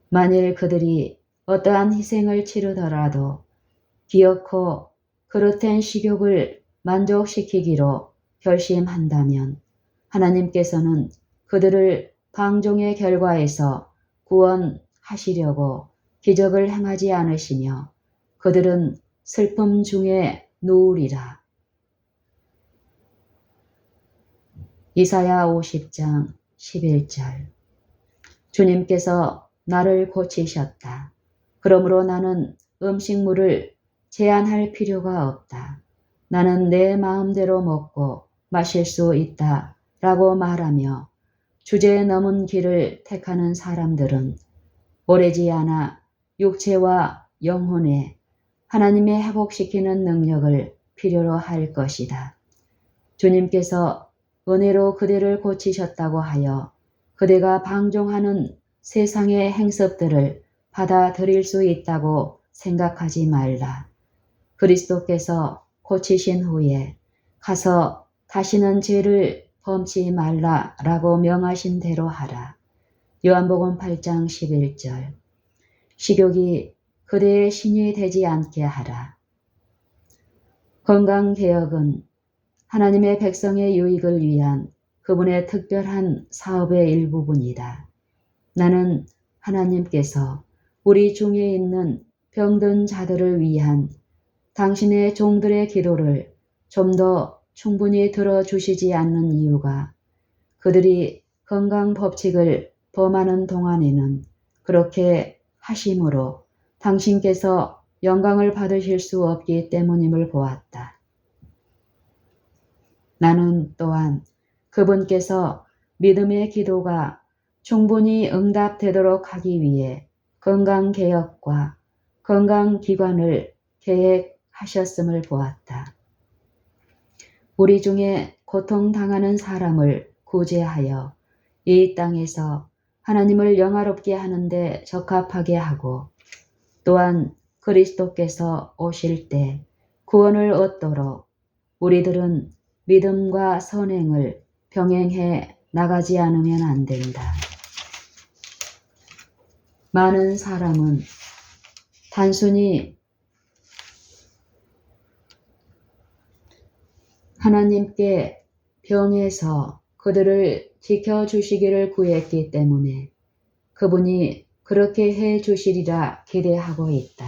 만일 그들이 어떠한 희생을 치르더라도 기어코 그릇된 식욕을 만족시키기로 결심한다면 하나님께서는 그들을 방종의 결과에서 구원하시려고 기적을 행하지 않으시며 그들은 슬픔 중에 누우리라. 이사야 50장 11절. 주님께서 나를 고치셨다. 그러므로 나는 음식물을 제한할 필요가 없다. 나는 내 마음대로 먹고 마실 수 있다 라고 말하며 주제에 넘은 길을 택하는 사람들은 오래지 않아 육체와 영혼에 하나님의 회복시키는 능력을 필요로 할 것이다. 주님께서 은혜로 그대를 고치셨다고 하여 그대가 방종하는 세상의 행습들을 받아들일 수 있다고 생각하지 말라. 그리스도께서 고치신 후에 가서 다시는 죄를 범치 말라라고 명하신 대로 하라. 요한복음 8장 11절. 식욕이 그대의 신이 되지 않게 하라. 건강개혁은 하나님의 백성의 유익을 위한 그분의 특별한 사업의 일부분이다. 나는 하나님께서 우리 중에 있는 병든 자들을 위한 당신의 종들의 기도를 좀 더 충분히 들어주시지 않는 이유가 그들이 건강법칙을 범하는 동안에는 그렇게 하심으로 당신께서 영광을 받으실 수 없기 때문임을 보았다. 나는 또한 그분께서 믿음의 기도가 충분히 응답되도록 하기 위해 건강개혁과 건강기관을 계획하셨음을 보았다. 우리 중에 고통당하는 사람을 구제하여 이 땅에서 하나님을 영화롭게 하는데 적합하게 하고 또한 그리스도께서 오실 때 구원을 얻도록 우리들은 믿음과 선행을 병행해 나가지 않으면 안 된다. 많은 사람은 단순히 하나님께 병에서 그들을 지켜주시기를 구했기 때문에 그분이 그렇게 해 주시리라 기대하고 있다.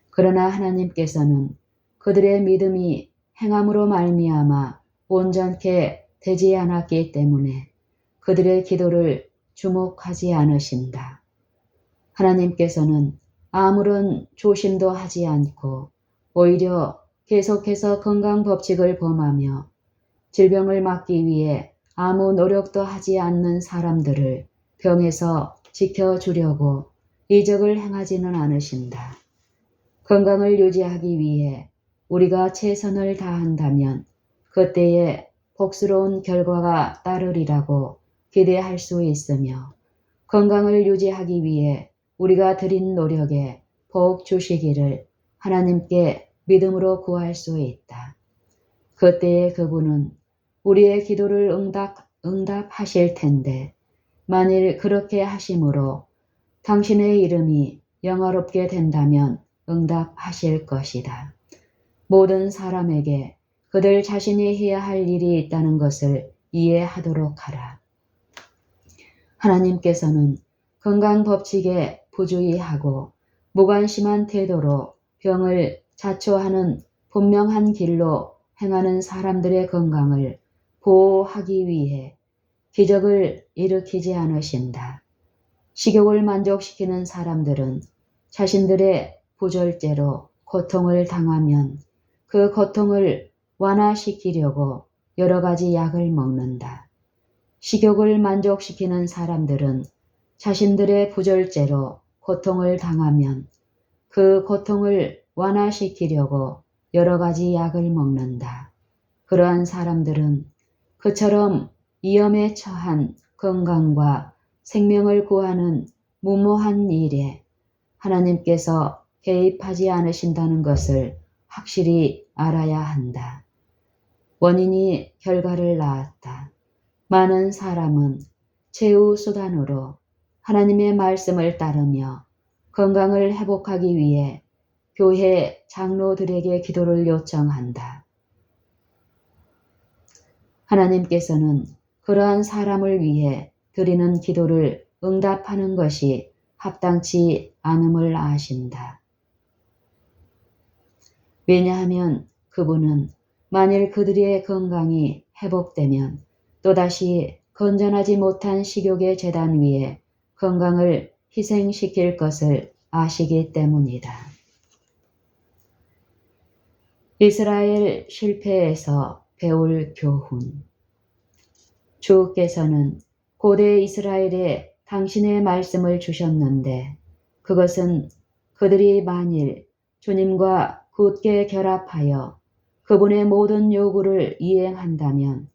그러나 하나님께서는 그들의 믿음이 행함으로 말미암아 온전케 되지 않았기 때문에 그들의 기도를 주목하지 않으신다. 하나님께서는 아무런 조심도 하지 않고 오히려 계속해서 건강법칙을 범하며 질병을 막기 위해 아무 노력도 하지 않는 사람들을 병에서 지켜주려고 이적을 행하지는 않으신다. 건강을 유지하기 위해 우리가 최선을 다한다면 그때에 복스러운 결과가 따르리라고 기대할 수 있으며 건강을 유지하기 위해 우리가 드린 노력에 복 주시기를 하나님께 믿음으로 구할 수 있다. 그때에 그분은 우리의 기도를 응답하실 텐데 만일 그렇게 하심으로 당신의 이름이 영화롭게 된다면 응답하실 것이다. 모든 사람에게 그들 자신이 해야 할 일이 있다는 것을 이해하도록 하라. 하나님께서는 건강법칙에 부주의하고 무관심한 태도로 병을 자초하는 분명한 길로 행하는 사람들의 건강을 보호하기 위해 기적을 일으키지 않으신다. 식욕을 만족시키는 사람들은 자신들의 부절제로 고통을 당하면 그 고통을 완화시키려고 여러 가지 약을 먹는다. 식욕을 만족시키는 사람들은 자신들의 부절제로 고통을 당하면 그 고통을 완화시키려고 여러 가지 약을 먹는다. 그러한 사람들은 그처럼 위험에 처한 건강과 생명을 구하는 무모한 일에 하나님께서 개입하지 않으신다는 것을 확실히 알아야 한다. 원인이 결과를 낳았다. 많은 사람은 최후 수단으로 하나님의 말씀을 따르며 건강을 회복하기 위해 교회 장로들에게 기도를 요청한다. 하나님께서는 그러한 사람을 위해 드리는 기도를 응답하는 것이 합당치 않음을 아신다. 왜냐하면 그분은 만일 그들의 건강이 회복되면 또다시 건전하지 못한 식욕의 제단 위에 건강을 희생시킬 것을 아시기 때문이다. 이스라엘 실패에서 배울 교훈. 주께서는 고대 이스라엘에 당신의 말씀을 주셨는데 그것은 그들이 만일 주님과 굳게 결합하여 그분의 모든 요구를 이행한다면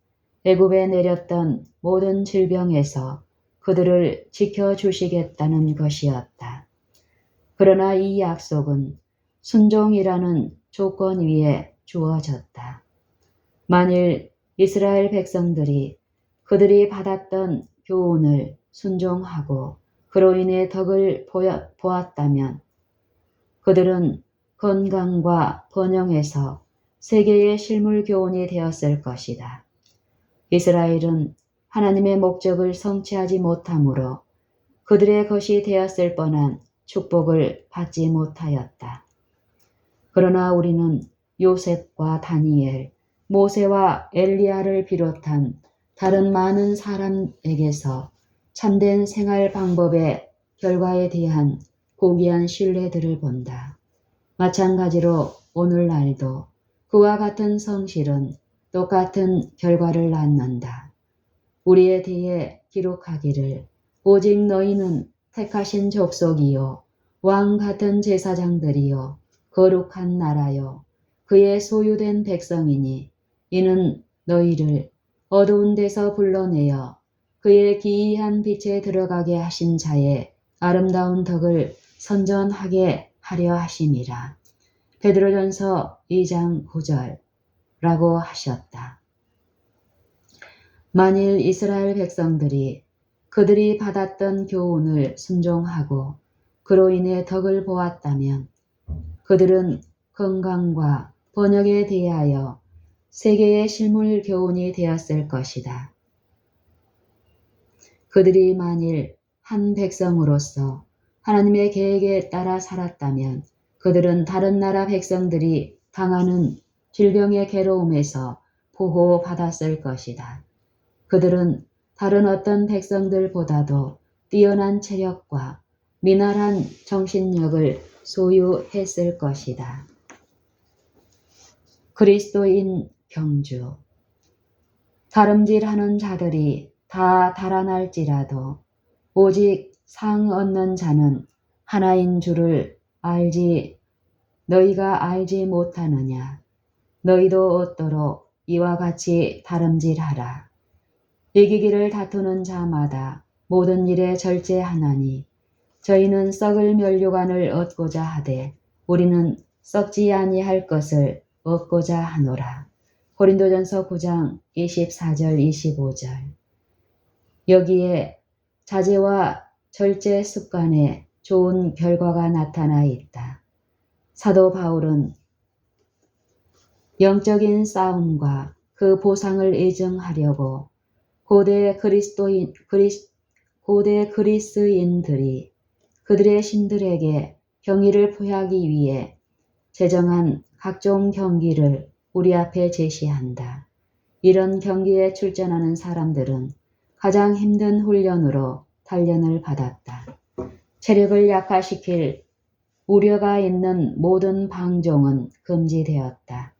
애굽에 내렸던 모든 질병에서 그들을 지켜주시겠다는 것이었다. 그러나 이 약속은 순종이라는 조건 위에 주어졌다. 만일 이스라엘 백성들이 그들이 받았던 교훈을 순종하고 그로 인해 덕을 보았다면 그들은 건강과 번영에서 세계의 실물 교훈이 되었을 것이다. 이스라엘은 하나님의 목적을 성취하지 못하므로 그들의 것이 되었을 뻔한 축복을 받지 못하였다. 그러나 우리는 요셉과 다니엘, 모세와 엘리야를 비롯한 다른 많은 사람에게서 참된 생활 방법의 결과에 대한 고귀한 신뢰들을 본다. 마찬가지로 오늘날도 그와 같은 성실은 똑같은 결과를 낳는다. 우리에 대해 기록하기를 오직 너희는 택하신 족속이요 왕 같은 제사장들이요 거룩한 나라요 그의 소유된 백성이니 이는 너희를 어두운 데서 불러내어 그의 기이한 빛에 들어가게 하신 자의 아름다운 덕을 선전하게 하려 하심이라. 베드로전서 2장 9절라고 하셨다. 만일 이스라엘 백성들이 그들이 받았던 교훈을 순종하고 그로 인해 덕을 보았다면 그들은 건강과 번영에 대하여 세계의 실물 교훈이 되었을 것이다. 그들이 만일 한 백성으로서 하나님의 계획에 따라 살았다면 그들은 다른 나라 백성들이 당하는 질병의 괴로움에서 보호받았을 것이다. 그들은 다른 어떤 백성들보다도 뛰어난 체력과 미날한 정신력을 소유했을 것이다. 그리스도인 경주. 다름질하는 자들이 다 달아날지라도 오직 상 얻는 자는 하나인 줄을 너희가 알지 못하느냐. 너희도 얻도록 이와 같이 다름질하라. 이기기를 다투는 자마다 모든 일에 절제하나니 저희는 썩을 면류관을 얻고자 하되 우리는 썩지 아니할 것을 얻고자 하노라. 고린도전서 9장 24절 25절. 여기에 자제와 절제 습관에 좋은 결과가 나타나 있다. 사도 바울은 영적인 싸움과 그 보상을 애정하려고 고대 그리스인들이 그들의 신들에게 경의를 표하기 위해 제정한 각종 경기를 우리 앞에 제시한다. 이런 경기에 출전하는 사람들은 가장 힘든 훈련으로 단련을 받았다. 체력을 약화시킬 우려가 있는 모든 방종은 금지되었다.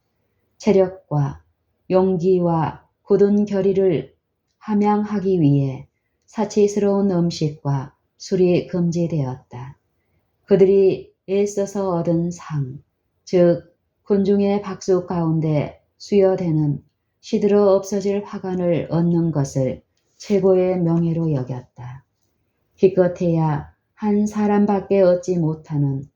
체력과 용기와 굳은 결의를 함양하기 위해 사치스러운 음식과 술이 금지되었다. 그들이 애써서 얻은 상, 즉 군중의 박수 가운데 수여되는 시들어 없어질 화관을 얻는 것을 최고의 명예로 여겼다. 기껏해야 한 사람밖에 얻지 못하는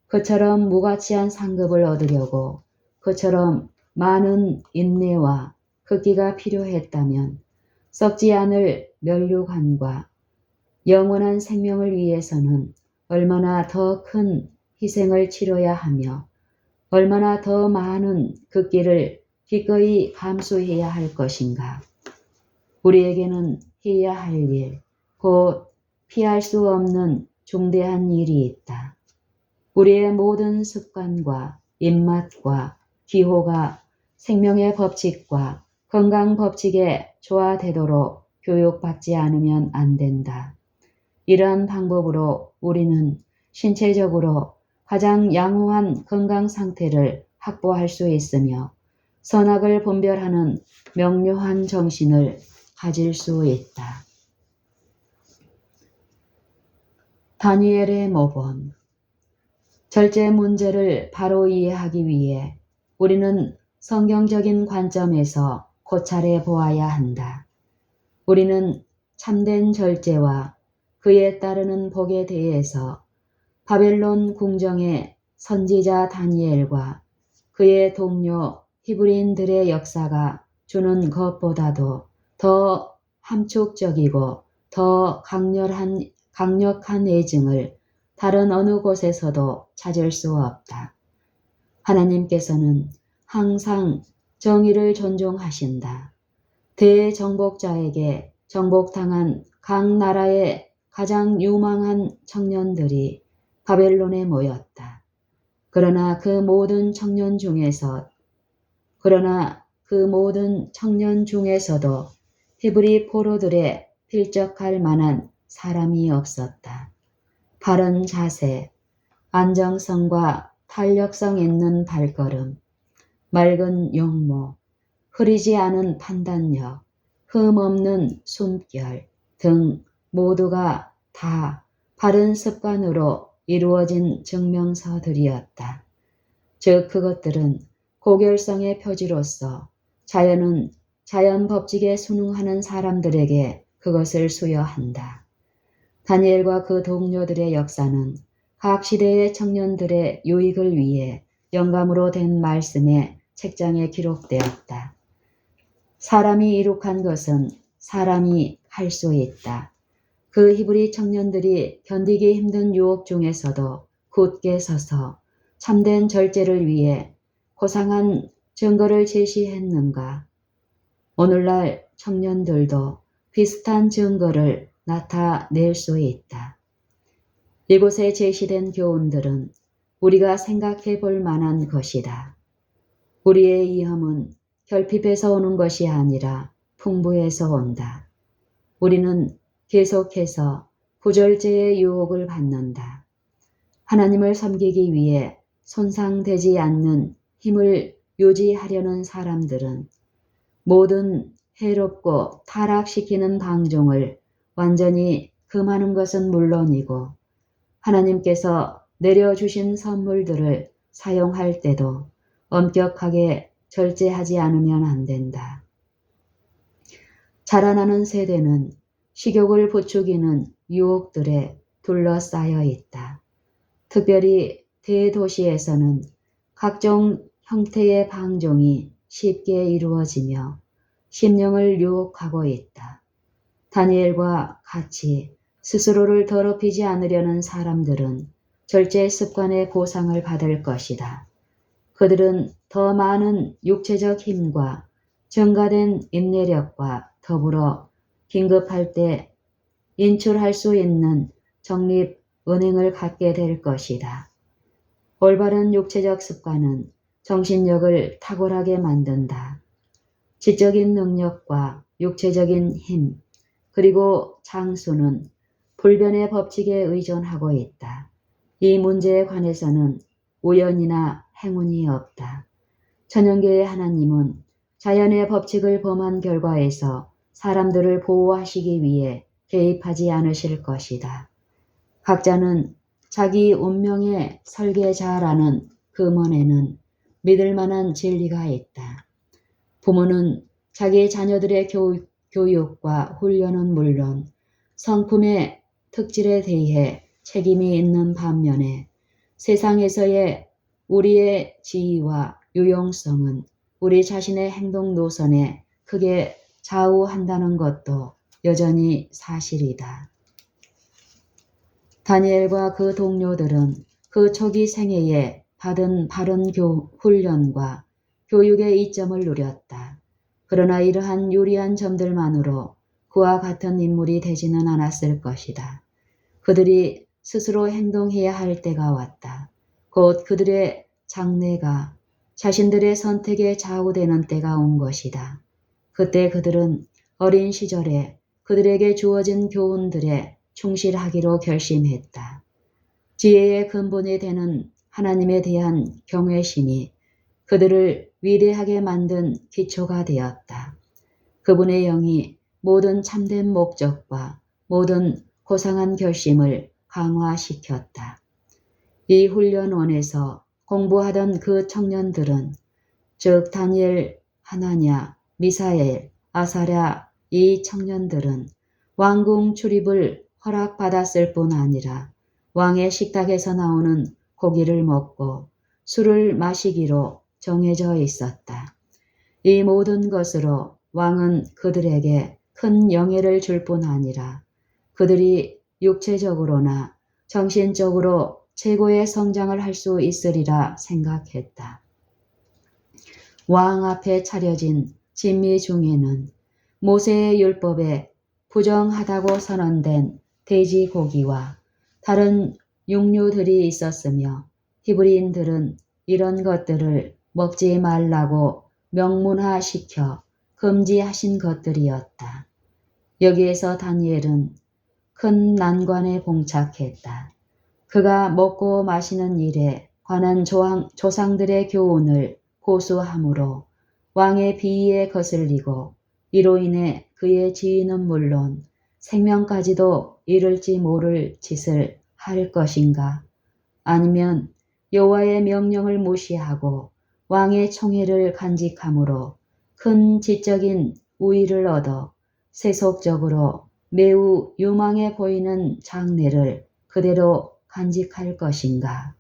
그처럼 무가치한 상급을 얻으려고 그처럼 많은 인내와 극기가 필요했다면 썩지 않을 면류관과 영원한 생명을 위해서는 얼마나 더 큰 희생을 치러야 하며 얼마나 더 많은 극기를 기꺼이 감수해야 할 것인가. 우리에게는 해야 할 일, 곧 피할 수 없는 중대한 일이 있다. 우리의 모든 습관과 입맛과 기호가 생명의 법칙과 건강 법칙에 조화되도록 교육받지 않으면 안 된다. 이러한 방법으로 우리는 신체적으로 가장 양호한 건강 상태를 확보할 수 있으며 선악을 분별하는 명료한 정신을 가질 수 있다. 다니엘의 모범. 절제 문제를 바로 이해하기 위해 우리는 성경적인 관점에서 고찰해 보아야 한다. 우리는 참된 절제와 그에 따르는 복에 대해서 바벨론 궁정의 선지자 다니엘과 그의 동료 히브리인들의 역사가 주는 것보다도 더 함축적이고 더 강력한 애증을 다른 어느 곳에서도 찾을 수 없다. 하나님께서는 항상 정의를 존중하신다. 대정복자에게 정복당한 각 나라의 가장 유망한 청년들이 바벨론에 모였다. 그러나 그 모든 청년 중에서도 히브리 포로들에 필적할 만한 사람이 없었다. 바른 자세, 안정성과 탄력성 있는 발걸음, 맑은 용모, 흐리지 않은 판단력, 흠 없는 숨결 등 모두가 다 바른 습관으로 이루어진 증명서들이었다. 즉 그것들은 고결성의 표지로서 자연은 자연 법칙에 순응하는 사람들에게 그것을 수여한다. 다니엘과 그 동료들의 역사는 각 시대의 청년들의 유익을 위해 영감으로 된 말씀의 책장에 기록되었다. 사람이 이룩한 것은 사람이 할 수 있다. 그 히브리 청년들이 견디기 힘든 유혹 중에서도 굳게 서서 참된 절제를 위해 고상한 증거를 제시했는가? 오늘날 청년들도 비슷한 증거를 나타낼 수 있다. 이곳에 제시된 교훈들은 우리가 생각해 볼 만한 것이다. 우리의 위험은 결핍에서 오는 것이 아니라 풍부에서 온다. 우리는 계속해서 부절제의 유혹을 받는다. 하나님을 섬기기 위해 손상되지 않는 힘을 유지하려는 사람들은 모든 해롭고 타락시키는 방종을 완전히 금하는 것은 물론이고 하나님께서 내려주신 선물들을 사용할 때도 엄격하게 절제하지 않으면 안 된다. 자라나는 세대는 식욕을 부추기는 유혹들에 둘러싸여 있다. 특별히 대도시에서는 각종 형태의 방종이 쉽게 이루어지며 심령을 유혹하고 있다. 다니엘과 같이 스스로를 더럽히지 않으려는 사람들은 절제 습관의 보상을 받을 것이다. 그들은 더 많은 육체적 힘과 증가된 인내력과 더불어 긴급할 때 인출할 수 있는 적립 은행을 갖게 될 것이다. 올바른 육체적 습관은 정신력을 탁월하게 만든다. 지적인 능력과 육체적인 힘, 그리고 장수는 불변의 법칙에 의존하고 있다. 이 문제에 관해서는 우연이나 행운이 없다. 천연계의 하나님은 자연의 법칙을 범한 결과에서 사람들을 보호하시기 위해 개입하지 않으실 것이다. 각자는 자기 운명의 설계자라는 근원에는 믿을 만한 진리가 있다. 부모는 자기 자녀들의 교육과 훈련은 물론 성품의 특질에 대해 책임이 있는 반면에 세상에서의 우리의 지위와 유용성은 우리 자신의 행동 노선에 크게 좌우한다는 것도 여전히 사실이다. 다니엘과 그 동료들은 그 초기 생애에 받은 바른 훈련과 교육의 이점을 누렸다. 그러나 이러한 유리한 점들만으로 그와 같은 인물이 되지는 않았을 것이다. 그들이 스스로 행동해야 할 때가 왔다. 곧 그들의 장래가 자신들의 선택에 좌우되는 때가 온 것이다. 그때 그들은 어린 시절에 그들에게 주어진 교훈들에 충실하기로 결심했다. 지혜의 근본이 되는 하나님에 대한 경외심이 그들을 위대하게 만든 기초가 되었다. 그분의 영이 모든 참된 목적과 모든 고상한 결심을 강화시켰다. 이 훈련원에서 공부하던 그 청년들은 즉 다니엘, 하나냐, 미사엘, 아사랴 이 청년들은 왕궁 출입을 허락받았을 뿐 아니라 왕의 식탁에서 나오는 고기를 먹고 술을 마시기로 정해져 있었다. 이 모든 것으로 왕은 그들에게 큰 영예를 줄 뿐 아니라 그들이 육체적으로나 정신적으로 최고의 성장을 할 수 있으리라 생각했다. 왕 앞에 차려진 진미 중에는 모세의 율법에 부정하다고 선언된 돼지고기와 다른 육류들이 있었으며 히브리인들은 이런 것들을 먹지 말라고 명문화시켜 금지하신 것들이었다. 여기에서 다니엘은 큰 난관에 봉착했다. 그가 먹고 마시는 일에 관한 조상들의 교훈을 고수함으로 왕의 비위에 거슬리고 이로 인해 그의 지위는 물론 생명까지도 잃을지 모를 짓을 할 것인가? 아니면 여호와의 명령을 무시하고 왕의 총애를 간직함으로 큰 지적인 우위를 얻어 세속적으로 매우 유망해 보이는 장래를 그대로 간직할 것인가?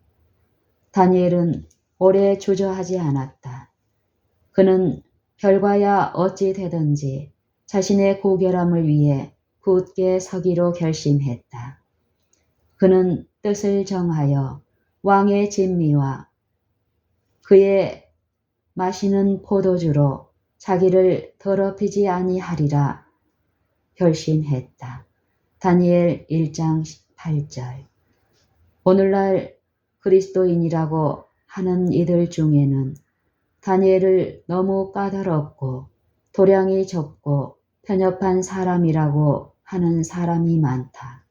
다니엘은 오래 주저하지 않았다. 그는 결과야 어찌 되든지 자신의 고결함을 위해 굳게 서기로 결심했다. 그는 뜻을 정하여 왕의 진미와 그의 마시는 포도주로 자기를 더럽히지 아니하리라 결심했다. 다니엘 1장 8절. 오늘날 그리스도인이라고 하는 이들 중에는 다니엘을 너무 까다롭고 도량이 적고 편협한 사람이라고 하는 사람이 많다.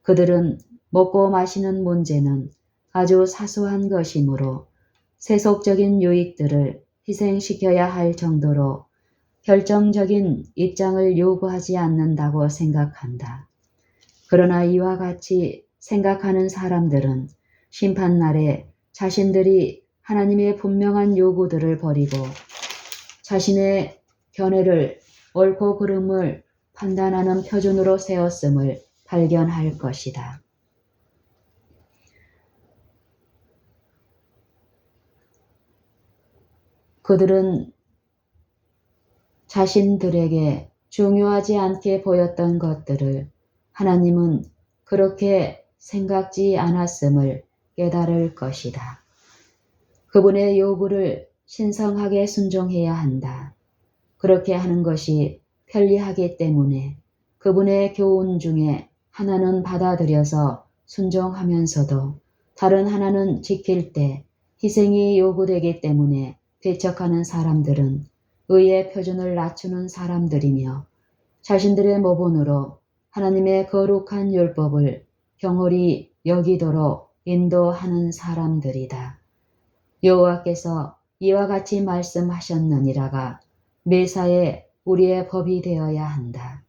그들은 먹고 마시는 문제는 아주 사소한 것이므로 세속적인 유익들을 희생시켜야 할 정도로 결정적인 입장을 요구하지 않는다고 생각한다. 그러나 이와 같이 생각하는 사람들은 심판날에 자신들이 하나님의 분명한 요구들을 버리고 자신의 견해를 옳고 그름을 판단하는 표준으로 세웠음을 발견할 것이다. 그들은 자신들에게 중요하지 않게 보였던 것들을 하나님은 그렇게 생각지 않았음을 깨달을 것이다. 그분의 요구를 신성하게 순종해야 한다. 그렇게 하는 것이 편리하기 때문에 그분의 교훈 중에 하나는 받아들여서 순종하면서도 다른 하나는 지킬 때 희생이 요구되기 때문에 배척하는 사람들은 의의 표준을 낮추는 사람들이며 자신들의 모본으로 하나님의 거룩한 율법을 경홀히 여기도록 인도하는 사람들이다. 여호와께서 이와 같이 말씀하셨느니라가 매사에 우리의 법이 되어야 한다.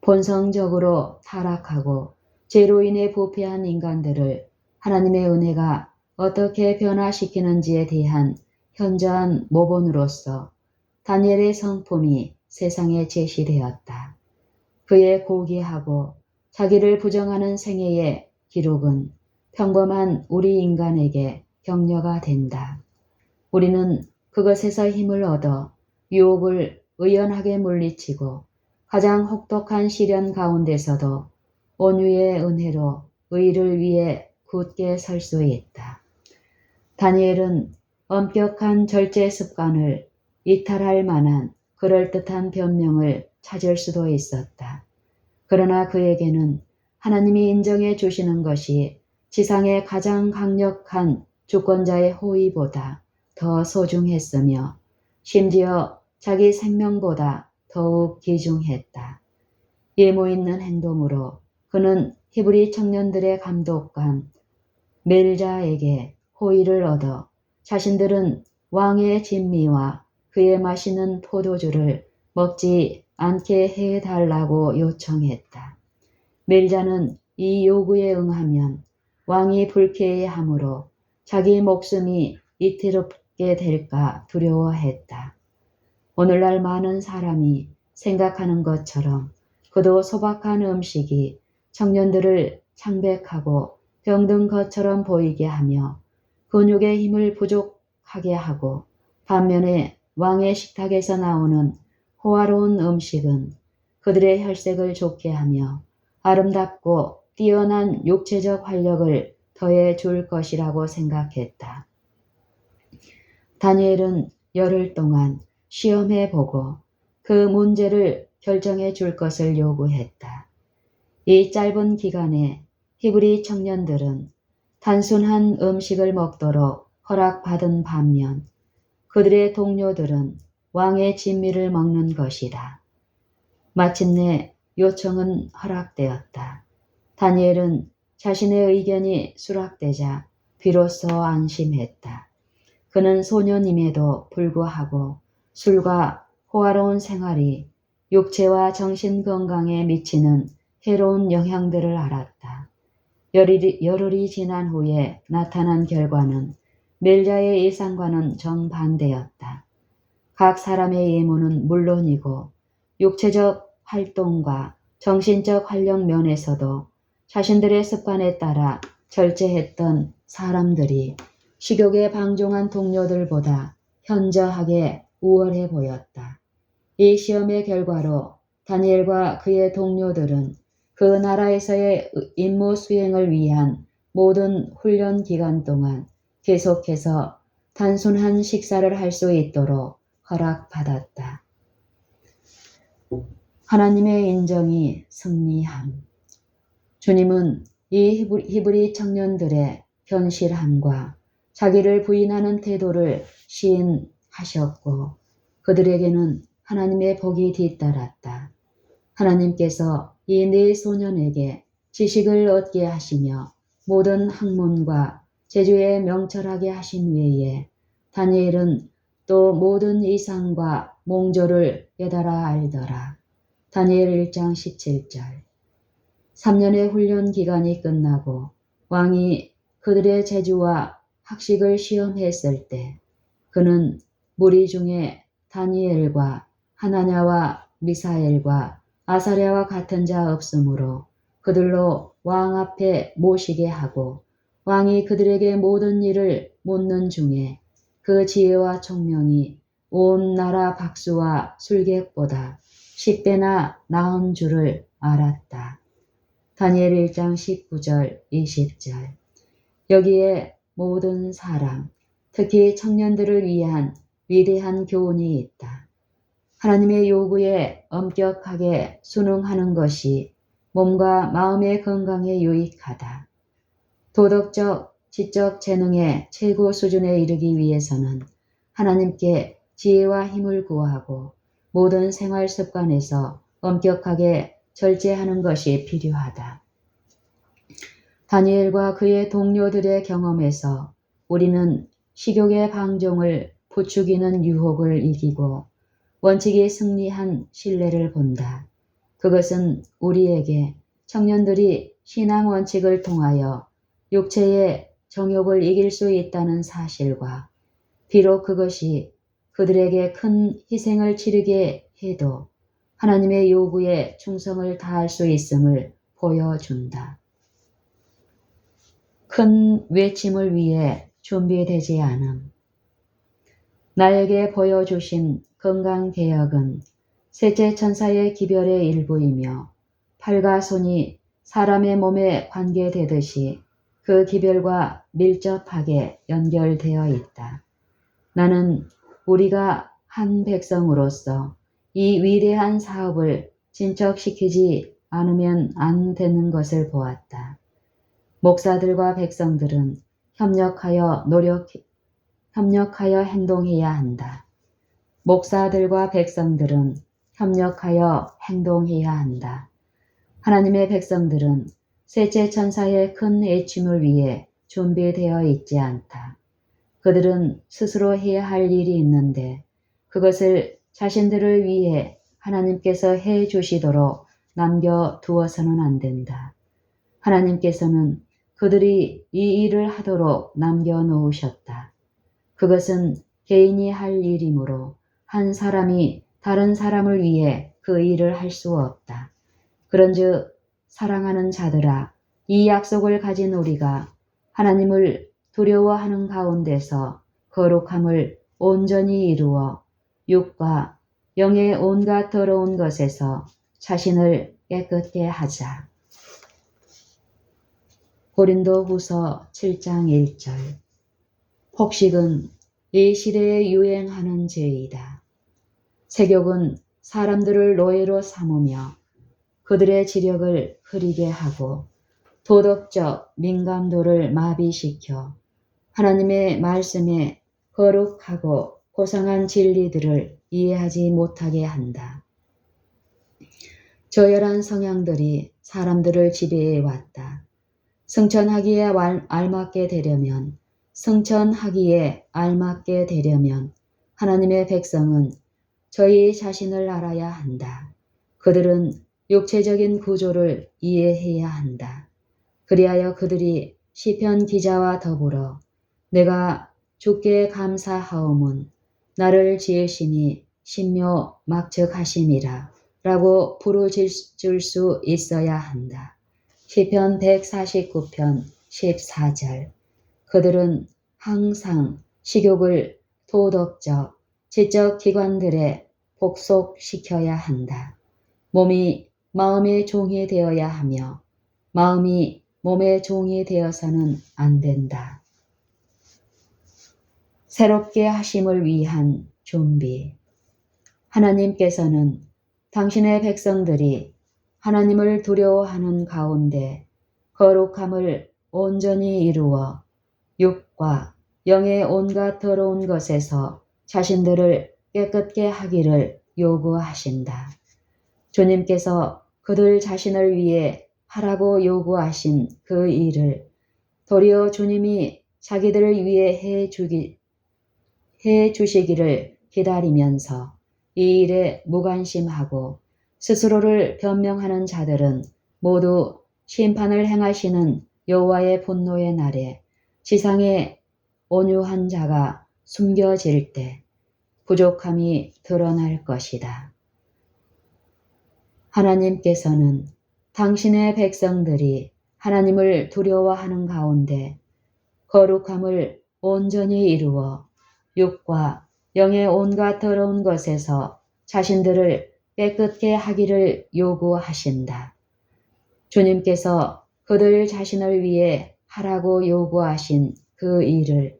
본성적으로 타락하고 죄로 인해 부패한 인간들을 하나님의 은혜가 어떻게 변화시키는지에 대한 현저한 모본으로서 다니엘의 성품이 세상에 제시되었다. 그의 고귀하고 자기를 부정하는 생애의 기록은 평범한 우리 인간에게 격려가 된다. 우리는 그것에서 힘을 얻어 유혹을 의연하게 물리치고 가장 혹독한 시련 가운데서도 온유의 은혜로 의를 위해 굳게 설 수 있다. 다니엘은 엄격한 절제 습관을 이탈할 만한 그럴듯한 변명을 찾을 수도 있었다. 그러나 그에게는 하나님이 인정해 주시는 것이 지상의 가장 강력한 주권자의 호의보다 더 소중했으며 심지어 자기 생명보다 더욱 귀중했다. 예모 있는 행동으로 그는 히브리 청년들의 감독관 멜자에게 호의를 얻어 자신들은 왕의 진미와 그의 마시는 포도주를 먹지 않게 해달라고 요청했다. 멜자는 이 요구에 응하면 왕이 불쾌해하므로 자기 목숨이 위태롭게 될까 두려워했다. 오늘날 많은 사람이 생각하는 것처럼 그도 소박한 음식이 청년들을 창백하고 병든 것처럼 보이게 하며 근육의 힘을 부족하게 하고 반면에 왕의 식탁에서 나오는 호화로운 음식은 그들의 혈색을 좋게 하며 아름답고 뛰어난 육체적 활력을 더해 줄 것이라고 생각했다. 다니엘은 열흘 동안 시험해보고 그 문제를 결정해 줄 것을 요구했다. 이 짧은 기간에 히브리 청년들은 단순한 음식을 먹도록 허락받은 반면 그들의 동료들은 왕의 진미를 먹는 것이다. 마침내 요청은 허락되었다. 다니엘은 자신의 의견이 수락되자 비로소 안심했다. 그는 소년임에도 불구하고 술과 호화로운 생활이 육체와 정신 건강에 미치는 해로운 영향들을 알았다. 열흘이 지난 후에 나타난 결과는 멜자의 예상과는 정반대였다. 각 사람의 예문은 물론이고 육체적 활동과 정신적 활력 면에서도 자신들의 습관에 따라 절제했던 사람들이 식욕에 방종한 동료들보다 현저하게 우월해 보였다. 이 시험의 결과로 다니엘과 그의 동료들은 그 나라에서의 임무 수행을 위한 모든 훈련 기간 동안 계속해서 단순한 식사를 할 수 있도록 허락받았다. 하나님의 인정이 승리함. 주님은 이 히브리 청년들의 현실함과 자기를 부인하는 태도를 시인하셨고 그들에게는 하나님의 복이 뒤따랐다. 하나님께서 이 네 소년에게 지식을 얻게 하시며 모든 학문과 재주에 명철하게 하신 외에 다니엘은 또 모든 이상과 몽조를 깨달아 알더라. 다니엘 1장 17절. 3년의 훈련 기간이 끝나고 왕이 그들의 재주와 학식을 시험했을 때 그는 무리 중에 다니엘과 하나냐와 미사엘과 아사랴와 같은 자 없으므로 그들로 왕 앞에 모시게 하고 왕이 그들에게 모든 일을 묻는 중에 그 지혜와 총명이 온 나라 박수와 술객보다 10배나 나은 줄을 알았다. 다니엘 1장 19절 20절. 여기에 모든 사람, 특히 청년들을 위한 위대한 교훈이 있다. 하나님의 요구에 엄격하게 순응하는 것이 몸과 마음의 건강에 유익하다. 도덕적, 지적 재능의 최고 수준에 이르기 위해서는 하나님께 지혜와 힘을 구하고 모든 생활 습관에서 엄격하게 절제하는 것이 필요하다. 다니엘과 그의 동료들의 경험에서 우리는 식욕의 방종을 부추기는 유혹을 이기고 원칙이 승리한 신뢰를 본다. 그것은 우리에게 청년들이 신앙 원칙을 통하여 육체의 정욕을 이길 수 있다는 사실과 비록 그것이 그들에게 큰 희생을 치르게 해도 하나님의 요구에 충성을 다할 수 있음을 보여준다. 큰 외침을 위해 준비되지 않음. 나에게 보여주신 건강개혁은 셋째 천사의 기별의 일부이며 팔과 손이 사람의 몸에 관계되듯이 그 기별과 밀접하게 연결되어 있다. 나는 우리가 한 백성으로서 이 위대한 사업을 진척시키지 않으면 안 되는 것을 보았다. 목사들과 백성들은 협력하여 행동해야 한다. 목사들과 백성들은 협력하여 행동해야 한다. 하나님의 백성들은 셋째 천사의 큰 애침을 위해 준비되어 있지 않다. 그들은 스스로 해야 할 일이 있는데 그것을 자신들을 위해 하나님께서 해 주시도록 남겨두어서는 안 된다. 하나님께서는 그들이 이 일을 하도록 남겨놓으셨다. 그것은 개인이 할 일이므로 한 사람이 다른 사람을 위해 그 일을 할 수 없다. 그런즉 사랑하는 자들아, 이 약속을 가진 우리가 하나님을 두려워하는 가운데서 거룩함을 온전히 이루어 육과 영의 온갖 더러운 것에서 자신을 깨끗게 하자. 고린도후서 7장 1절. 폭식은 이 시대에 유행하는 죄이다. 세욕은 사람들을 노예로 삼으며 그들의 지력을 흐리게 하고 도덕적 민감도를 마비시켜 하나님의 말씀에 거룩하고 고상한 진리들을 이해하지 못하게 한다. 저열한 성향들이 사람들을 지배해 왔다. 승천하기에 알맞게 되려면 하나님의 백성은 저희 자신을 알아야 한다. 그들은 육체적인 구조를 이해해야 한다. 그리하여 그들이 시편 기자와 더불어 내가 주께 감사하오문 나를 지으시니 신묘 막측하심이라 라고 부르짖을 수 있어야 한다. 시편 149편 14절. 그들은 항상 식욕을 도덕적, 지적 기관들에 복속시켜야 한다. 몸이 마음의 종이 되어야 하며 마음이 몸의 종이 되어서는 안 된다. 새롭게 하심을 위한 준비. 하나님께서는 당신의 백성들이 하나님을 두려워하는 가운데 거룩함을 온전히 이루어 육과 영의 온갖 더러운 것에서 자신들을 깨끗게 하기를 요구하신다. 주님께서 그들 자신을 위해 하라고 요구하신 그 일을 도리어 주님이 자기들을 위해 해 주시기를 기다리면서 이 일에 무관심하고 스스로를 변명하는 자들은 모두 심판을 행하시는 여호와의 분노의 날에 지상에 온유한 자가 숨겨질 때 부족함이 드러날 것이다. 하나님께서는 당신의 백성들이 하나님을 두려워하는 가운데 거룩함을 온전히 이루어 육과 영의 온갖 더러운 것에서 자신들을 깨끗게 하기를 요구하신다. 주님께서 그들 자신을 위해 하라고 요구하신 그 일을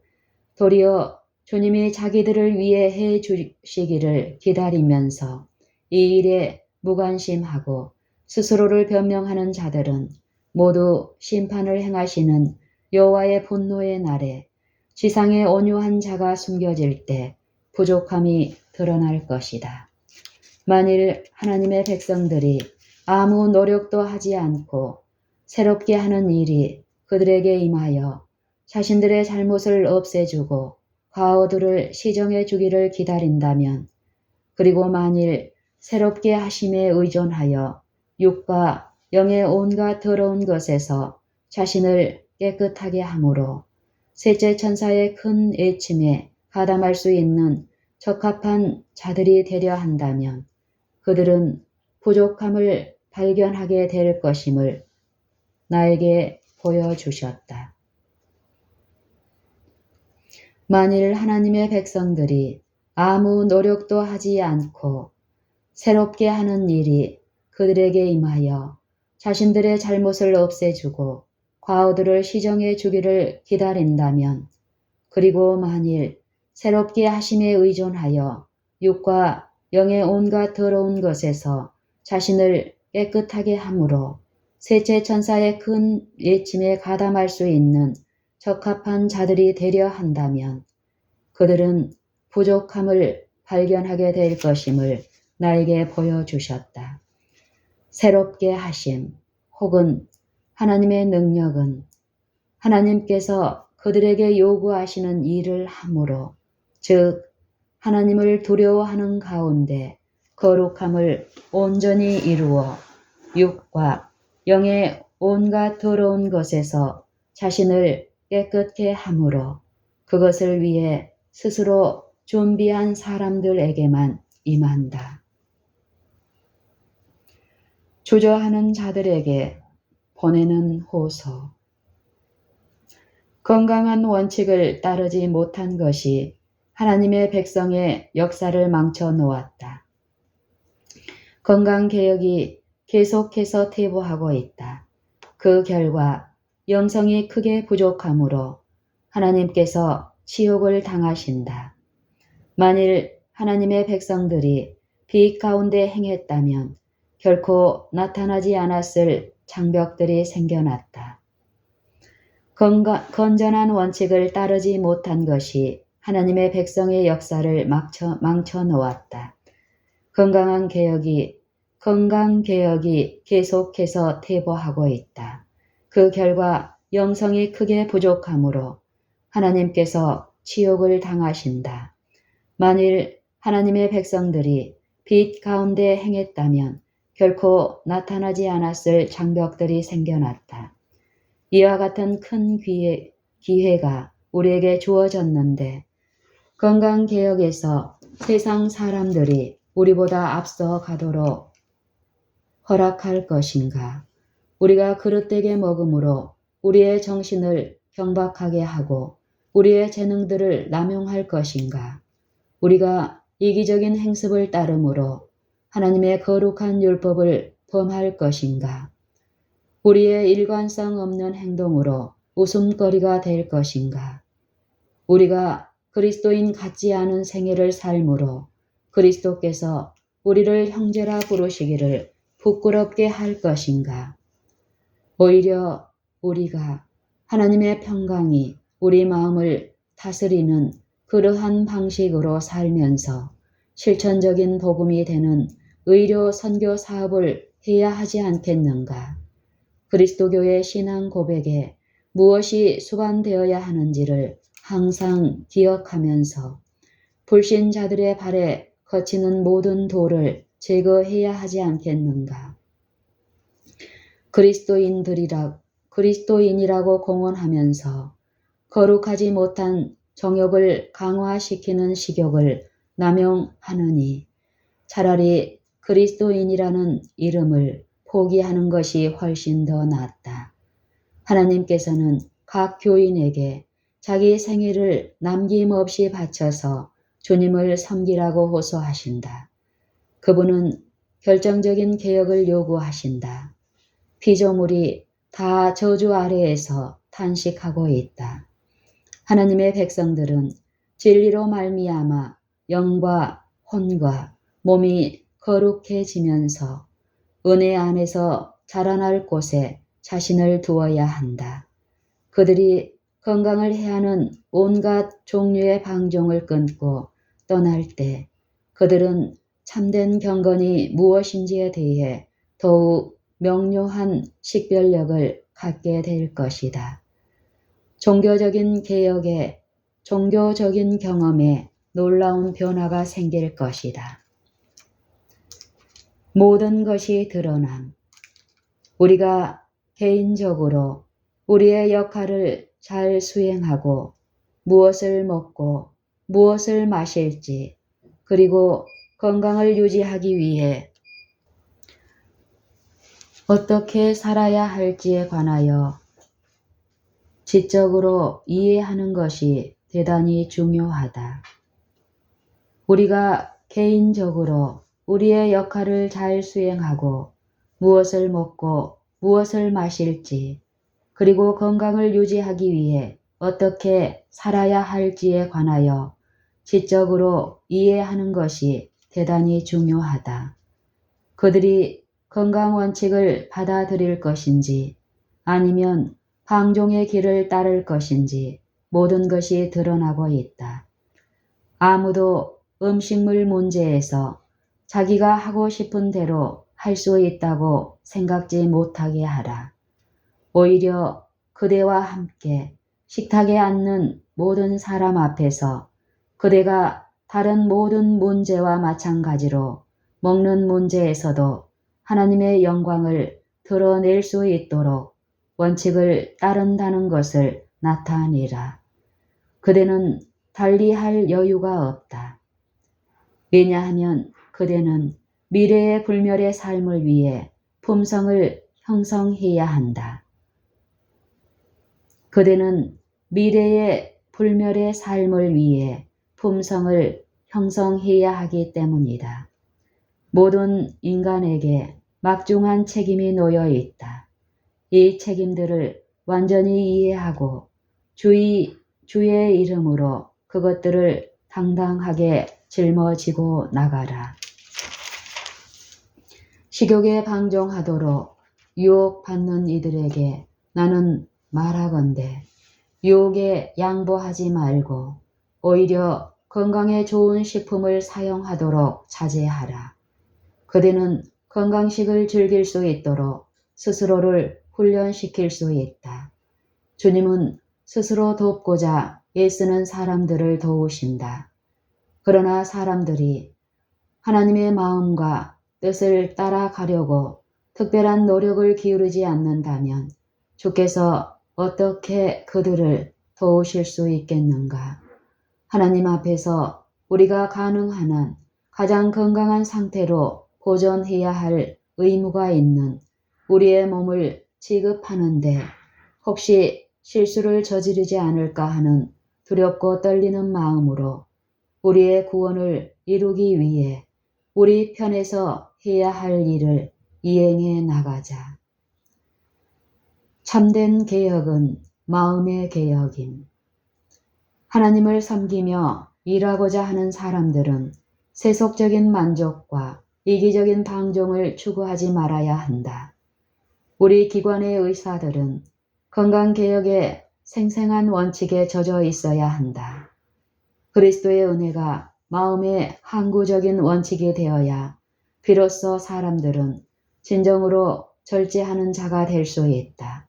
도리어 주님이 자기들을 위해 해 주시기를 기다리면서 이 일에 무관심하고 스스로를 변명하는 자들은 모두 심판을 행하시는 여호와의 분노의 날에 지상에 온유한 자가 숨겨질 때 부족함이 드러날 것이다. 만일 하나님의 백성들이 아무 노력도 하지 않고 새롭게 하는 일이 그들에게 임하여 자신들의 잘못을 없애주고 과오들을 시정해 주기를 기다린다면, 그리고 만일 새롭게 하심에 의존하여 육과 영의 온갖 더러운 것에서 자신을 깨끗하게 함으로 셋째 천사의 큰 애침에 가담할 수 있는 적합한 자들이 되려 한다면 그들은 부족함을 발견하게 될 것임을 나에게 보여주셨다. 만일 하나님의 백성들이 아무 노력도 하지 않고 새롭게 하는 일이 그들에게 임하여 자신들의 잘못을 없애주고 과오들을 시정해 주기를 기다린다면, 그리고 만일 새롭게 하심에 의존하여 육과 영의 온갖 더러운 것에서 자신을 깨끗하게 함으로 셋째 천사의 큰 외침에 가담할 수 있는 적합한 자들이 되려 한다면 그들은 부족함을 발견하게 될 것임을 나에게 보여주셨다. 새롭게 하심 혹은 하나님의 능력은 하나님께서 그들에게 요구하시는 일을 함으로, 즉 하나님을 두려워하는 가운데 거룩함을 온전히 이루어 육과 영의 온갖 더러운 것에서 자신을 깨끗게 함으로 그것을 위해 스스로 준비한 사람들에게만 임한다. 주저하는 자들에게 보내는 호소. 건강한 원칙을 따르지 못한 것이 하나님의 백성의 역사를 망쳐 놓았다. 건강개혁이 계속해서 퇴보하고 있다. 그 결과 영성이 크게 부족하므로 하나님께서 치욕을 당하신다. 만일 하나님의 백성들이 빛 가운데 행했다면 결코 나타나지 않았을 장벽들이 생겨났다. 건전한 원칙을 따르지 못한 것이 하나님의 백성의 역사를 망쳐 놓았다. 건강개혁이 계속해서 퇴보하고 있다. 그 결과 영성이 크게 부족하므로 하나님께서 치욕을 당하신다. 만일 하나님의 백성들이 빛 가운데 행했다면 결코 나타나지 않았을 장벽들이 생겨났다. 이와 같은 큰 기회가 우리에게 주어졌는데 건강개혁에서 세상 사람들이 우리보다 앞서 가도록 허락할 것인가? 우리가 그릇되게 먹음으로 우리의 정신을 경박하게 하고 우리의 재능들을 남용할 것인가? 우리가 이기적인 행습을 따름으로 하나님의 거룩한 율법을 범할 것인가? 우리의 일관성 없는 행동으로 웃음거리가 될 것인가? 우리가 그리스도인 같지 않은 생애를 삶으로 그리스도께서 우리를 형제라 부르시기를 부끄럽게 할 것인가? 오히려 우리가 하나님의 평강이 우리 마음을 다스리는 그러한 방식으로 살면서 실천적인 복음이 되는 의료 선교 사업을 해야 하지 않겠는가? 그리스도교의 신앙 고백에 무엇이 수반되어야 하는지를 항상 기억하면서 불신자들의 발에 거치는 모든 돌을 제거해야 하지 않겠는가? 그리스도인이라고 공언하면서 거룩하지 못한 정욕을 강화시키는 식욕을 남용하느니 차라리 그리스도인이라는 이름을 포기하는 것이 훨씬 더 낫다. 하나님께서는 각 교인에게 자기 생애를 남김없이 바쳐서 주님을 섬기라고 호소하신다. 그분은 결정적인 개혁을 요구하신다. 피조물이 다 저주 아래에서 탄식하고 있다. 하나님의 백성들은 진리로 말미암아 영과 혼과 몸이 거룩해지면서 은혜 안에서 자라날 곳에 자신을 두어야 한다. 그들이 건강을 해하는 온갖 종류의 방종을 끊고 떠날 때 그들은 참된 경건이 무엇인지에 대해 더욱 명료한 식별력을 갖게 될 것이다. 종교적인 개혁에, 종교적인 경험에 놀라운 변화가 생길 것이다. 모든 것이 드러남. 우리가 개인적으로 우리의 역할을 잘 수행하고 무엇을 먹고 무엇을 마실지 그리고 건강을 유지하기 위해 어떻게 살아야 할지에 관하여 지적으로 이해하는 것이 대단히 중요하다. 우리가 개인적으로 우리의 역할을 잘 수행하고 무엇을 먹고 무엇을 마실지 그리고 건강을 유지하기 위해 어떻게 살아야 할지에 관하여 지적으로 이해하는 것이 대단히 중요하다. 그들이 건강 원칙을 받아들일 것인지 아니면 방종의 길을 따를 것인지 모든 것이 드러나고 있다. 아무도 음식물 문제에서 자기가 하고 싶은 대로 할 수 있다고 생각지 못하게 하라. 오히려 그대와 함께 식탁에 앉는 모든 사람 앞에서 그대가 다른 모든 문제와 마찬가지로 먹는 문제에서도 하나님의 영광을 드러낼 수 있도록 원칙을 따른다는 것을 나타내라. 그대는 달리할 여유가 없다. 왜냐하면 그대는 미래의 불멸의 삶을 위해 품성을 형성해야 한다. 그대는 미래의 불멸의 삶을 위해 품성을 형성해야 하기 때문이다. 모든 인간에게 막중한 책임이 놓여 있다. 이 책임들을 완전히 이해하고 주의 이름으로 그것들을 당당하게 짊어지고 나가라. 식욕에 방종하도록 유혹받는 이들에게 나는 말하건대 유혹에 양보하지 말고 오히려 건강에 좋은 식품을 사용하도록 자제하라. 그대는 건강식을 즐길 수 있도록 스스로를 훈련시킬 수 있다. 주님은 스스로 돕고자 애쓰는 사람들을 도우신다. 그러나 사람들이 하나님의 마음과 뜻을 따라가려고 특별한 노력을 기울이지 않는다면 주께서 어떻게 그들을 도우실 수 있겠는가? 하나님 앞에서 우리가 가능한 한 가장 건강한 상태로 보존해야 할 의무가 있는 우리의 몸을 지급하는데 혹시 실수를 저지르지 않을까 하는 두렵고 떨리는 마음으로 우리의 구원을 이루기 위해 우리 편에서 해야 할 일을 이행해 나가자. 참된 개혁은 마음의 개혁임. 하나님을 섬기며 일하고자 하는 사람들은 세속적인 만족과 이기적인 방종을 추구하지 말아야 한다. 우리 기관의 의사들은 건강개혁의 생생한 원칙에 젖어 있어야 한다. 그리스도의 은혜가 마음의 항구적인 원칙이 되어야 비로소 사람들은 진정으로 절제하는 자가 될 수 있다.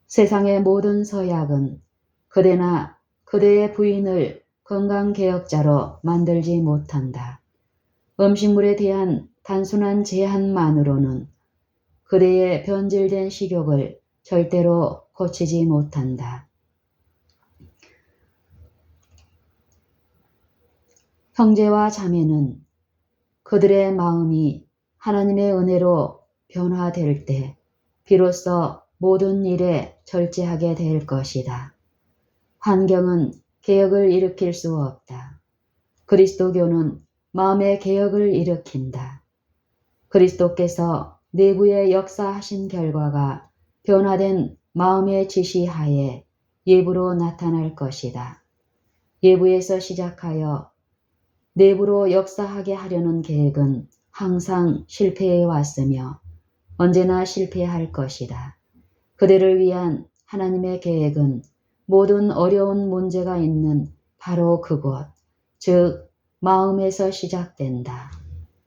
세상의 모든 서약은 그대나 그대의 부인을 건강개혁자로 만들지 못한다. 음식물에 대한 단순한 제한만으로는 그대의 변질된 식욕을 절대로 고치지 못한다. 형제와 자매는 그들의 마음이 하나님의 은혜로 변화될 때 비로소 모든 일에 절제하게 될 것이다. 환경은 개혁을 일으킬 수 없다. 그리스도교는 마음의 개혁을 일으킨다. 그리스도께서 내부에 역사하신 결과가 변화된 마음의 지시하에 예부로 나타날 것이다. 예부에서 시작하여 내부로 역사하게 하려는 계획은 항상 실패해 왔으며 언제나 실패할 것이다. 그들을 위한 하나님의 계획은 모든 어려운 문제가 있는 바로 그곳, 즉 마음에서 시작된다.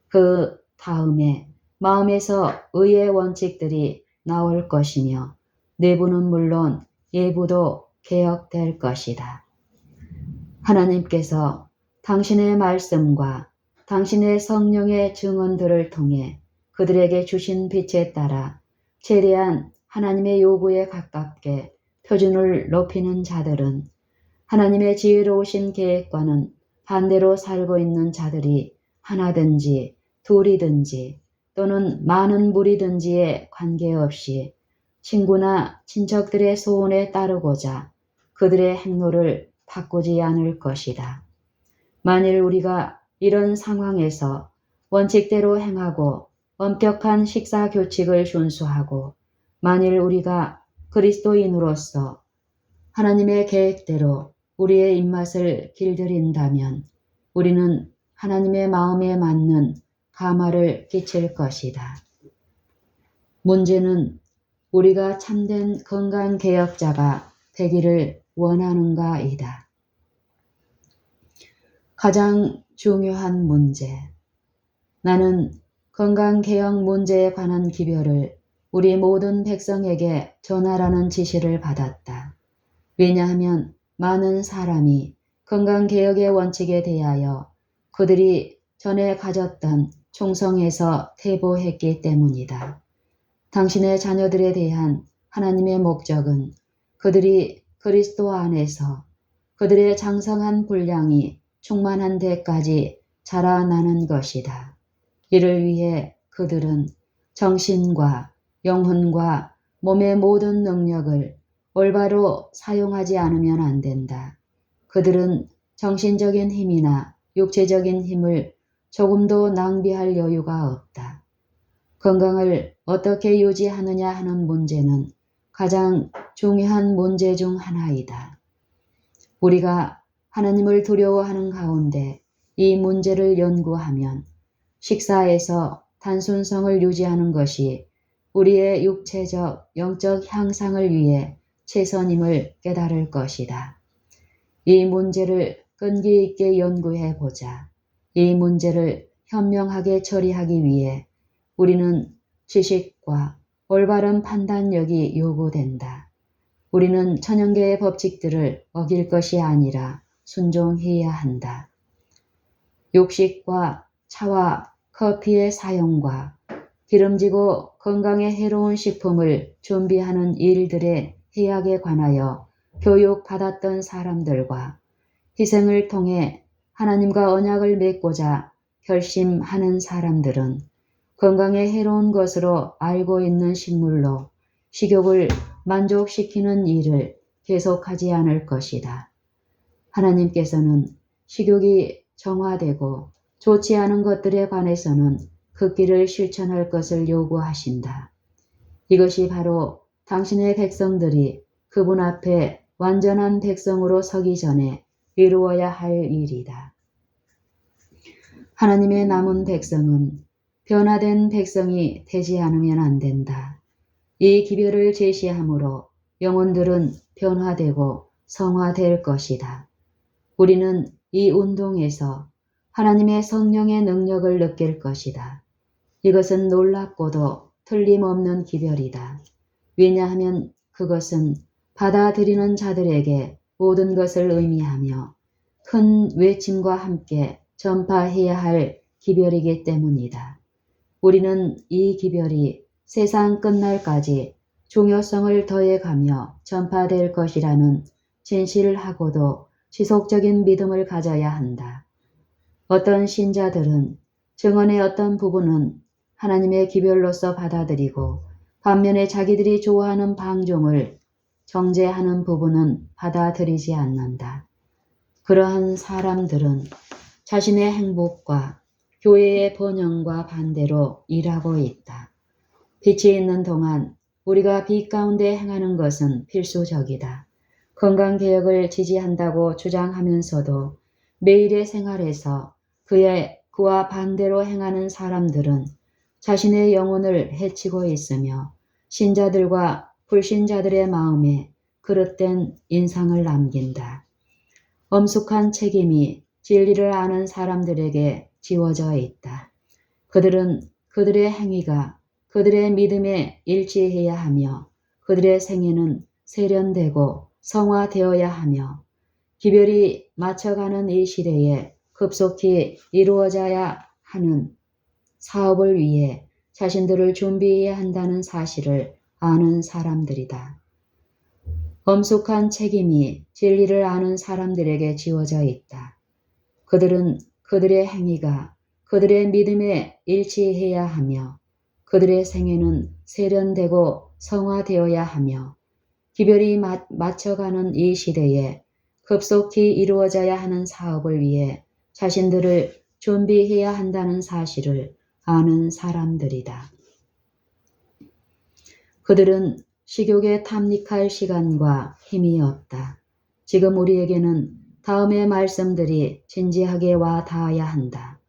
그 다음에 마음에서 의의 원칙들이 나올 것이며 내부는 물론 예부도 개혁될 것이다. 하나님께서 당신의 말씀과 당신의 성령의 증언들을 통해 그들에게 주신 빛에 따라 최대한 하나님의 요구에 가깝게 표준을 높이는 자들은 하나님의 지혜로우신 계획과는 반대로 살고 있는 자들이 하나든지 둘이든지 또는 많은 무리든지에 관계없이 친구나 친척들의 소원에 따르고자 그들의 행로를 바꾸지 않을 것이다. 만일 우리가 이런 상황에서 원칙대로 행하고 엄격한 식사 규칙을 준수하고 만일 우리가 그리스도인으로서 하나님의 계획대로 우리의 입맛을 길들인다면 우리는 하나님의 마음에 맞는 감화를 끼칠 것이다. 문제는 우리가 참된 건강개혁자가 되기를 원하는가이다. 가장 중요한 문제. 나는 건강개혁 문제에 관한 기별을 우리 모든 백성에게 전하라는 지시를 받았다. 왜냐하면 많은 사람이 건강개혁의 원칙에 대하여 그들이 전에 가졌던 충성에서 퇴보했기 때문이다. 당신의 자녀들에 대한 하나님의 목적은 그들이 그리스도 안에서 그들의 장성한 분량이 충만한 데까지 자라나는 것이다. 이를 위해 그들은 정신과 영혼과 몸의 모든 능력을 올바로 사용하지 않으면 안 된다. 그들은 정신적인 힘이나 육체적인 힘을 조금도 낭비할 여유가 없다. 건강을 어떻게 유지하느냐 하는 문제는 가장 중요한 문제 중 하나이다. 우리가 하나님을 두려워하는 가운데 이 문제를 연구하면 식사에서 단순성을 유지하는 것이 우리의 육체적, 영적 향상을 위해 최선임을 깨달을 것이다. 이 문제를 끈기 있게 연구해 보자. 이 문제를 현명하게 처리하기 위해 우리는 지식과 올바른 판단력이 요구된다. 우리는 천연계의 법칙들을 어길 것이 아니라 순종해야 한다. 육식과 차와 커피의 사용과 기름지고 건강에 해로운 식품을 준비하는 일들의 해악에 관하여 교육받았던 사람들과 희생을 통해 하나님과 언약을 맺고자 결심하는 사람들은 건강에 해로운 것으로 알고 있는 식물로 식욕을 만족시키는 일을 계속하지 않을 것이다. 하나님께서는 식욕이 정화되고 좋지 않은 것들에 관해서는 그 길을 실천할 것을 요구하신다. 이것이 바로 당신의 백성들이 그분 앞에 완전한 백성으로 서기 전에 이루어야 할 일이다. 하나님의 남은 백성은 변화된 백성이 되지 않으면 안 된다. 이 기별을 제시함으로 영혼들은 변화되고 성화될 것이다. 우리는 이 운동에서 하나님의 성령의 능력을 느낄 것이다. 이것은 놀랍고도 틀림없는 기별이다. 왜냐하면 그것은 받아들이는 자들에게 모든 것을 의미하며 큰 외침과 함께 전파해야 할 기별이기 때문이다. 우리는 이 기별이 세상 끝날까지 중요성을 더해가며 전파될 것이라는 진실하고도 지속적인 믿음을 가져야 한다. 어떤 신자들은 증언의 어떤 부분은 하나님의 기별로서 받아들이고 반면에 자기들이 좋아하는 방종을 정죄하는 부분은 받아들이지 않는다. 그러한 사람들은 자신의 행복과 교회의 번영과 반대로 일하고 있다. 빛이 있는 동안 우리가 빛 가운데 행하는 것은 필수적이다. 건강개혁을 지지한다고 주장하면서도 매일의 생활에서 그와 반대로 행하는 사람들은 자신의 영혼을 해치고 있으며 신자들과 불신자들의 마음에 그릇된 인상을 남긴다. 엄숙한 책임이 진리를 아는 사람들에게 지워져 있다. 그들은 그들의 행위가 그들의 믿음에 일치해야 하며 그들의 생애는 세련되고 성화되어야 하며 기별이 맞춰가는 이 시대에 급속히 이루어져야 하는 사업을 위해 자신들을 준비해야 한다는 사실을 아는 사람들이다. 엄숙한 책임이 진리를 아는 사람들에게 지워져 있다. 그들은 그들의 행위가 그들의 믿음에 일치해야 하며 그들의 생애는 세련되고 성화되어야 하며 기별이 맞춰가는 이 시대에 급속히 이루어져야 하는 사업을 위해 자신들을 준비해야 한다는 사실을 아는 사람들이다. 그들은 식욕에 탐닉할 시간과 힘이 없다. 지금 우리에게는 다음의 말씀들이 진지하게 와 닿아야 한다.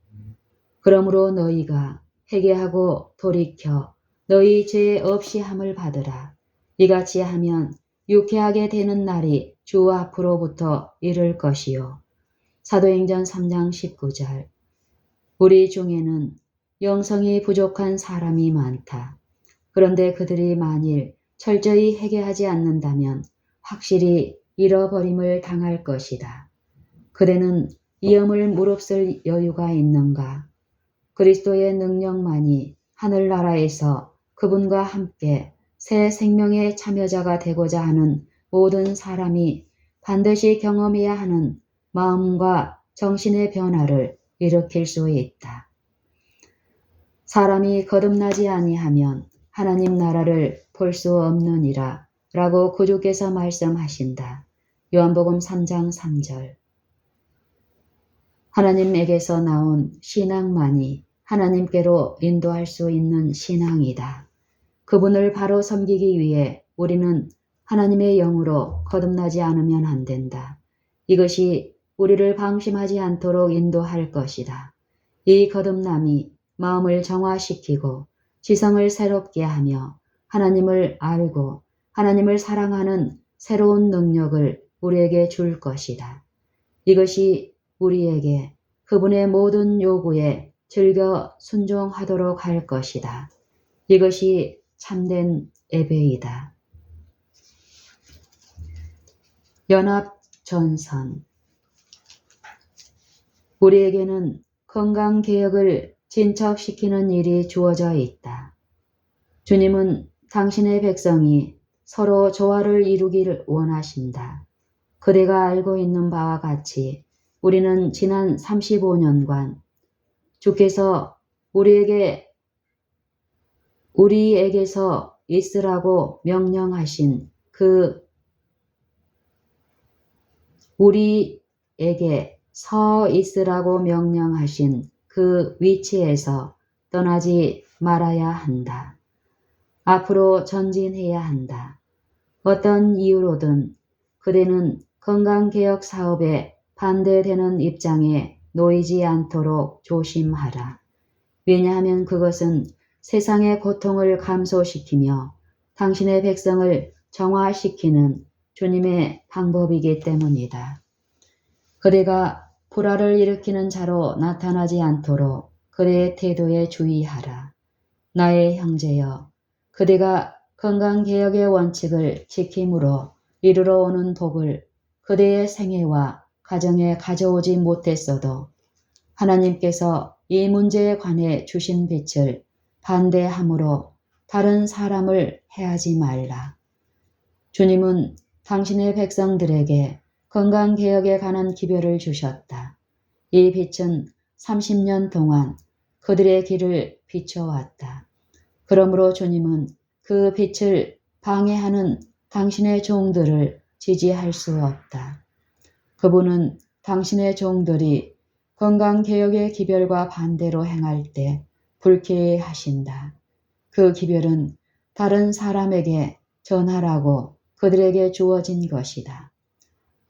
그러므로 너희가 회개하고 돌이켜 너희 죄 없이 함을 받으라. 이같이 하면 유쾌하게 되는 날이 주 앞으로부터 이를 것이요. 사도행전 3장 19절. 우리 중에는 영성이 부족한 사람이 많다. 그런데 그들이 만일 철저히 회개하지 않는다면 확실히 잃어버림을 당할 것이다. 그대는 위험을 무릅쓸 여유가 있는가? 그리스도의 능력만이 하늘나라에서 그분과 함께 새 생명의 참여자가 되고자 하는 모든 사람이 반드시 경험해야 하는 마음과 정신의 변화를 일으킬 수 있다. 사람이 거듭나지 아니하면 하나님 나라를 볼 수 없느니라 라고 구주께서 말씀하신다. 요한복음 3장 3절. 하나님에게서 나온 신앙만이 하나님께로 인도할 수 있는 신앙이다. 그분을 바로 섬기기 위해 우리는 하나님의 영으로 거듭나지 않으면 안 된다. 이것이 우리를 방심하지 않도록 인도할 것이다. 이 거듭남이 마음을 정화시키고 지성을 새롭게 하며 하나님을 알고 하나님을 사랑하는 새로운 능력을 우리에게 줄 것이다. 이것이 우리에게 그분의 모든 요구에 즐겨 순종하도록 할 것이다. 이것이 참된 예배이다. 연합전선. 우리에게는 건강개혁을 진척시키는 일이 주어져 있다. 주님은 당신의 백성이 서로 조화를 이루기를 원하신다. 그대가 알고 있는 바와 같이 우리는 지난 35년간 주께서 우리에게서 있으라고 명령하신 우리에게 서 있으라고 명령하신 그 위치에서 떠나지 말아야 한다. 앞으로 전진해야 한다. 어떤 이유로든 그대는 건강개혁 사업에 반대되는 입장에 놓이지 않도록 조심하라. 왜냐하면 그것은 세상의 고통을 감소시키며 당신의 백성을 정화시키는 주님의 방법이기 때문이다. 그대가 불화를 일으키는 자로 나타나지 않도록 그대의 태도에 주의하라. 나의 형제여, 그대가 건강개혁의 원칙을 지킴으로 이르러 오는 복을 그대의 생애와 가정에 가져오지 못했어도 하나님께서 이 문제에 관해 주신 빛을 반대함으로 다른 사람을 해하지 말라. 주님은 당신의 백성들에게 건강개혁에 관한 기별을 주셨다. 이 빛은 30년 동안 그들의 길을 비춰왔다. 그러므로 주님은 그 빛을 방해하는 당신의 종들을 지지할 수 없다. 그분은 당신의 종들이 건강개혁의 기별과 반대로 행할 때 불쾌해하신다. 그 기별은 다른 사람에게 전하라고 그들에게 주어진 것이다.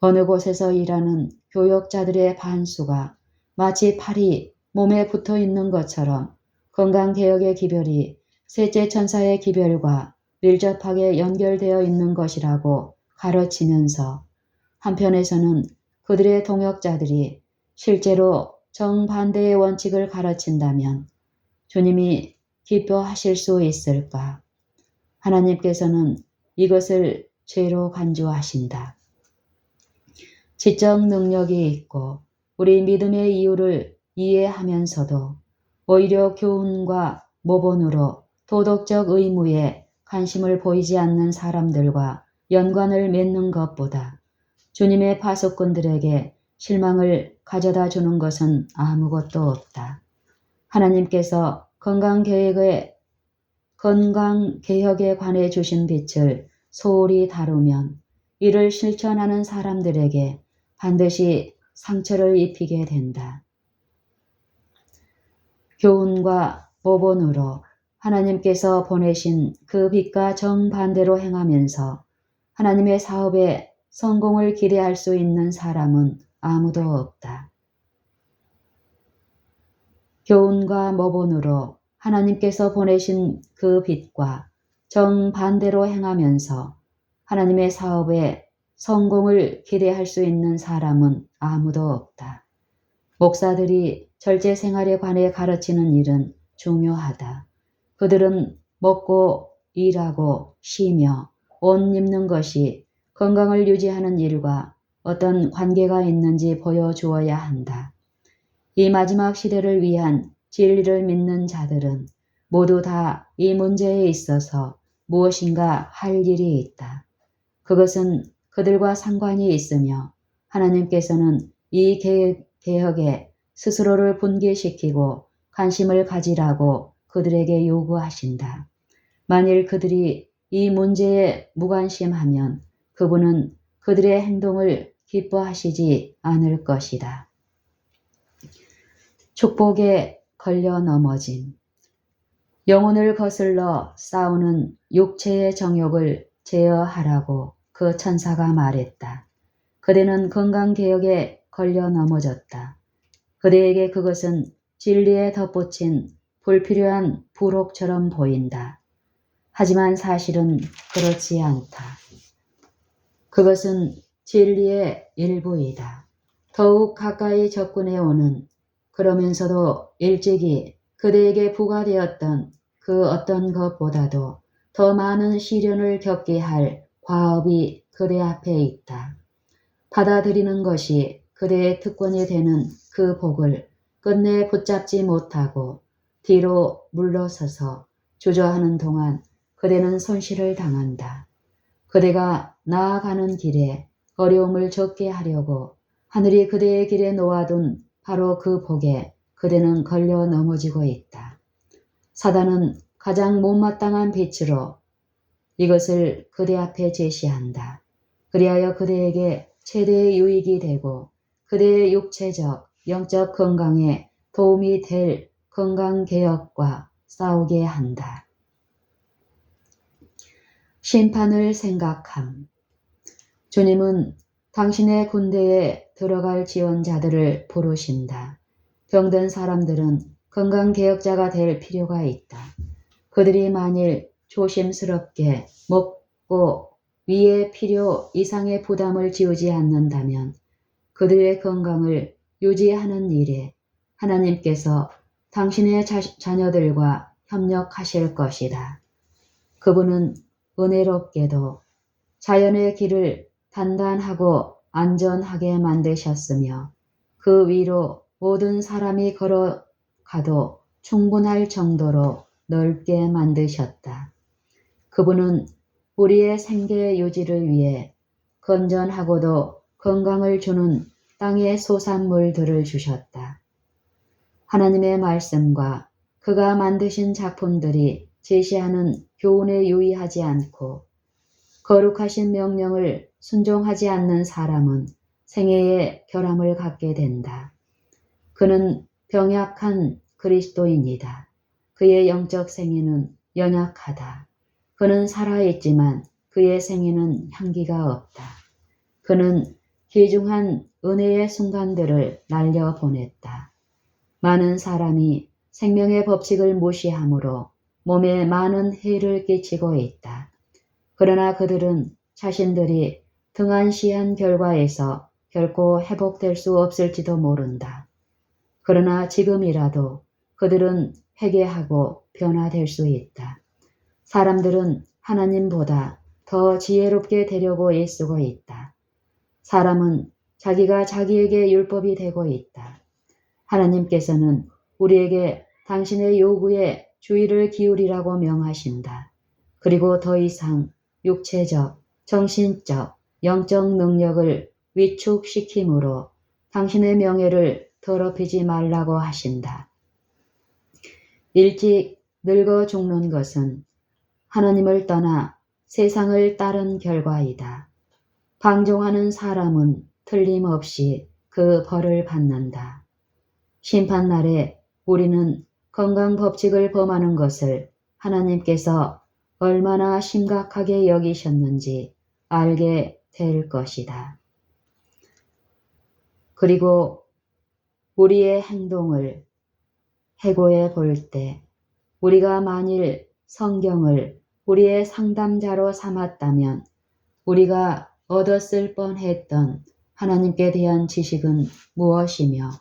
어느 곳에서 일하는 교역자들의 반수가 마치 팔이 몸에 붙어 있는 것처럼 건강개혁의 기별이 셋째 천사의 기별과 밀접하게 연결되어 있는 것이라고 가르치면서 한편에서는 그들의 동역자들이 실제로 정반대의 원칙을 가르친다면 주님이 기뻐하실 수 있을까? 하나님께서는 이것을 죄로 간주하신다. 지적 능력이 있고 우리 믿음의 이유를 이해하면서도 오히려 교훈과 모본으로 도덕적 의무에 관심을 보이지 않는 사람들과 연관을 맺는 것보다 주님의 파수꾼들에게 실망을 가져다 주는 것은 아무것도 없다. 하나님께서 건강개혁에 관해 주신 빛을 소홀히 다루면 이를 실천하는 사람들에게 반드시 상처를 입히게 된다. 교훈과 모본으로 하나님께서 보내신 그 빛과 정반대로 행하면서 하나님의 사업에 성공을 기대할 수 있는 사람은 아무도 없다. 교훈과 모본으로 하나님께서 보내신 그 빛과 정반대로 행하면서 하나님의 사업에 성공을 기대할 수 있는 사람은 아무도 없다. 목사들이 절제 생활에 관해 가르치는 일은 중요하다. 그들은 먹고 일하고 쉬며 옷 입는 것이 건강을 유지하는 일과 어떤 관계가 있는지 보여주어야 한다. 이 마지막 시대를 위한 진리를 믿는 자들은 모두 다 이 문제에 있어서 무엇인가 할 일이 있다. 그것은 그들과 상관이 있으며 하나님께서는 이 개혁에 스스로를 분개시키고 관심을 가지라고 그들에게 요구하신다. 만일 그들이 이 문제에 무관심하면 그분은 그들의 행동을 기뻐하시지 않을 것이다. 축복에 걸려 넘어짐. 영혼을 거슬러 싸우는 육체의 정욕을 제어하라고 그 천사가 말했다. 그대는 건강개혁에 걸려 넘어졌다. 그대에게 그것은 진리에 덧붙인 불필요한 부록처럼 보인다. 하지만 사실은 그렇지 않다. 그것은 진리의 일부이다. 더욱 가까이 접근해 오는 그러면서도 일찍이 그대에게 부과되었던 그 어떤 것보다도 더 많은 시련을 겪게 할 과업이 그대 앞에 있다. 받아들이는 것이 그대의 특권이 되는 그 복을 끝내 붙잡지 못하고 뒤로 물러서서 주저하는 동안 그대는 손실을 당한다. 그대가 나아가는 길에 어려움을 적게 하려고 하늘이 그대의 길에 놓아둔 바로 그 복에 그대는 걸려 넘어지고 있다. 사단은 가장 못마땅한 빛으로 이것을 그대 앞에 제시한다. 그리하여 그대에게 최대의 유익이 되고 그대의 육체적, 영적 건강에 도움이 될 건강개혁과 싸우게 한다. 심판을 생각함. 주님은 당신의 군대에 들어갈 지원자들을 부르신다. 병든 사람들은 건강개혁자가 될 필요가 있다. 그들이 만일 조심스럽게 먹고 위의 필요 이상의 부담을 지우지 않는다면 그들의 건강을 유지하는 일에 하나님께서 당신의 자녀들과 협력하실 것이다. 그분은 은혜롭게도 자연의 길을 단단하고 안전하게 만드셨으며 그 위로 모든 사람이 걸어가도 충분할 정도로 넓게 만드셨다. 그분은 우리의 생계 유지를 위해 건전하고도 건강을 주는 땅의 소산물들을 주셨다. 하나님의 말씀과 그가 만드신 작품들이 제시하는 교훈에 유의하지 않고 거룩하신 명령을 순종하지 않는 사람은 생애의 결함을 갖게 된다. 그는 병약한 그리스도인이다. 그의 영적 생애는 연약하다. 그는 살아있지만 그의 생애는 향기가 없다. 그는 귀중한 은혜의 순간들을 날려보냈다. 많은 사람이 생명의 법칙을 무시함으로 몸에 많은 해를 끼치고 있다. 그러나 그들은 자신들이 등한시한 결과에서 결코 회복될 수 없을지도 모른다. 그러나 지금이라도 그들은 회개하고 변화될 수 있다. 사람들은 하나님보다 더 지혜롭게 되려고 애쓰고 있다. 사람은 자기가 자기에게 율법이 되고 있다. 하나님께서는 우리에게 당신의 요구에 주의를 기울이라고 명하신다. 그리고 더 이상 육체적, 정신적, 영적 능력을 위축시킴으로 당신의 명예를 더럽히지 말라고 하신다. 일찍 늙어 죽는 것은 하나님을 떠나 세상을 따른 결과이다. 방종하는 사람은 틀림없이 그 벌을 받는다. 심판날에 우리는 건강 법칙을 범하는 것을 하나님께서 얼마나 심각하게 여기셨는지 알게 될 것이다. 그리고 우리의 행동을 해고해 볼 때 우리가 만일 성경을 우리의 상담자로 삼았다면 우리가 얻었을 뻔했던 하나님께 대한 지식은 무엇이며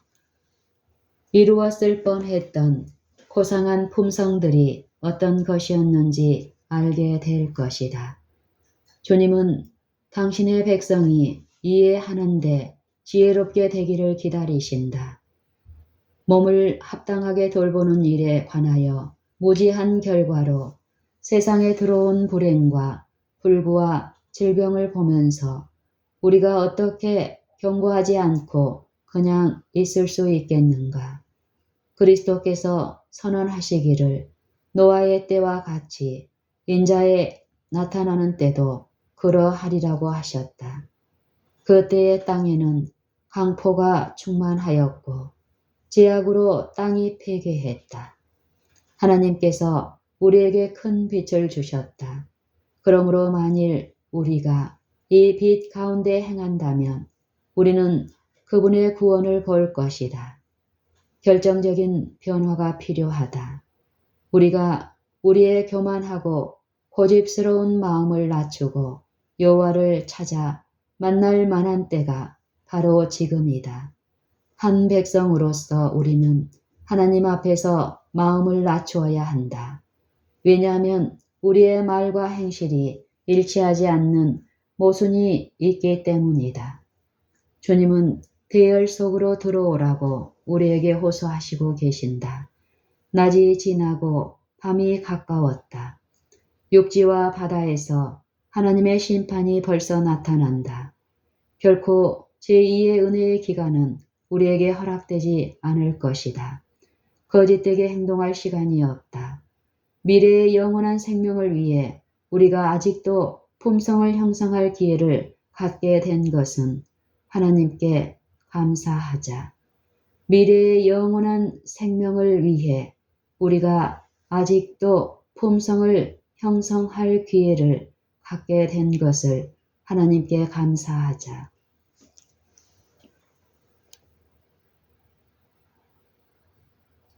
이루었을 뻔했던 고상한 품성들이 어떤 것이었는지 알게 될 것이다. 주님은 당신의 백성이 이해하는데 지혜롭게 되기를 기다리신다. 몸을 합당하게 돌보는 일에 관하여 무지한 결과로 세상에 들어온 불행과 불구와 질병을 보면서 우리가 어떻게 경고하지 않고 그냥 있을 수 있겠는가? 그리스도께서 선언하시기를 노아의 때와 같이 인자의 나타나는 때도 그러하리라고 하셨다. 그 때의 땅에는 강포가 충만하였고 제약으로 땅이 폐괴했다. 하나님께서 우리에게 큰 빛을 주셨다. 그러므로 만일 우리가 이 빛 가운데 행한다면 우리는 그분의 구원을 볼 것이다. 결정적인 변화가 필요하다. 우리가 우리의 교만하고 고집스러운 마음을 낮추고 여호와를 찾아 만날 만한 때가 바로 지금이다. 한 백성으로서 우리는 하나님 앞에서 마음을 낮추어야 한다. 왜냐하면 우리의 말과 행실이 일치하지 않는 모순이 있기 때문이다. 주님은 대열 속으로 들어오라고 우리에게 호소하시고 계신다. 낮이 지나고 밤이 가까웠다. 육지와 바다에서 하나님의 심판이 벌써 나타난다. 결코 제2의 은혜의 기간은 우리에게 허락되지 않을 것이다. 거짓되게 행동할 시간이 없다. 미래의 영원한 생명을 위해 우리가 아직도 품성을 형성할 기회를 갖게 된 것은 하나님께 감사하자. 미래의 영원한 생명을 위해 우리가 아직도 품성을 형성할 기회를 갖게 된 것을 하나님께 감사하자.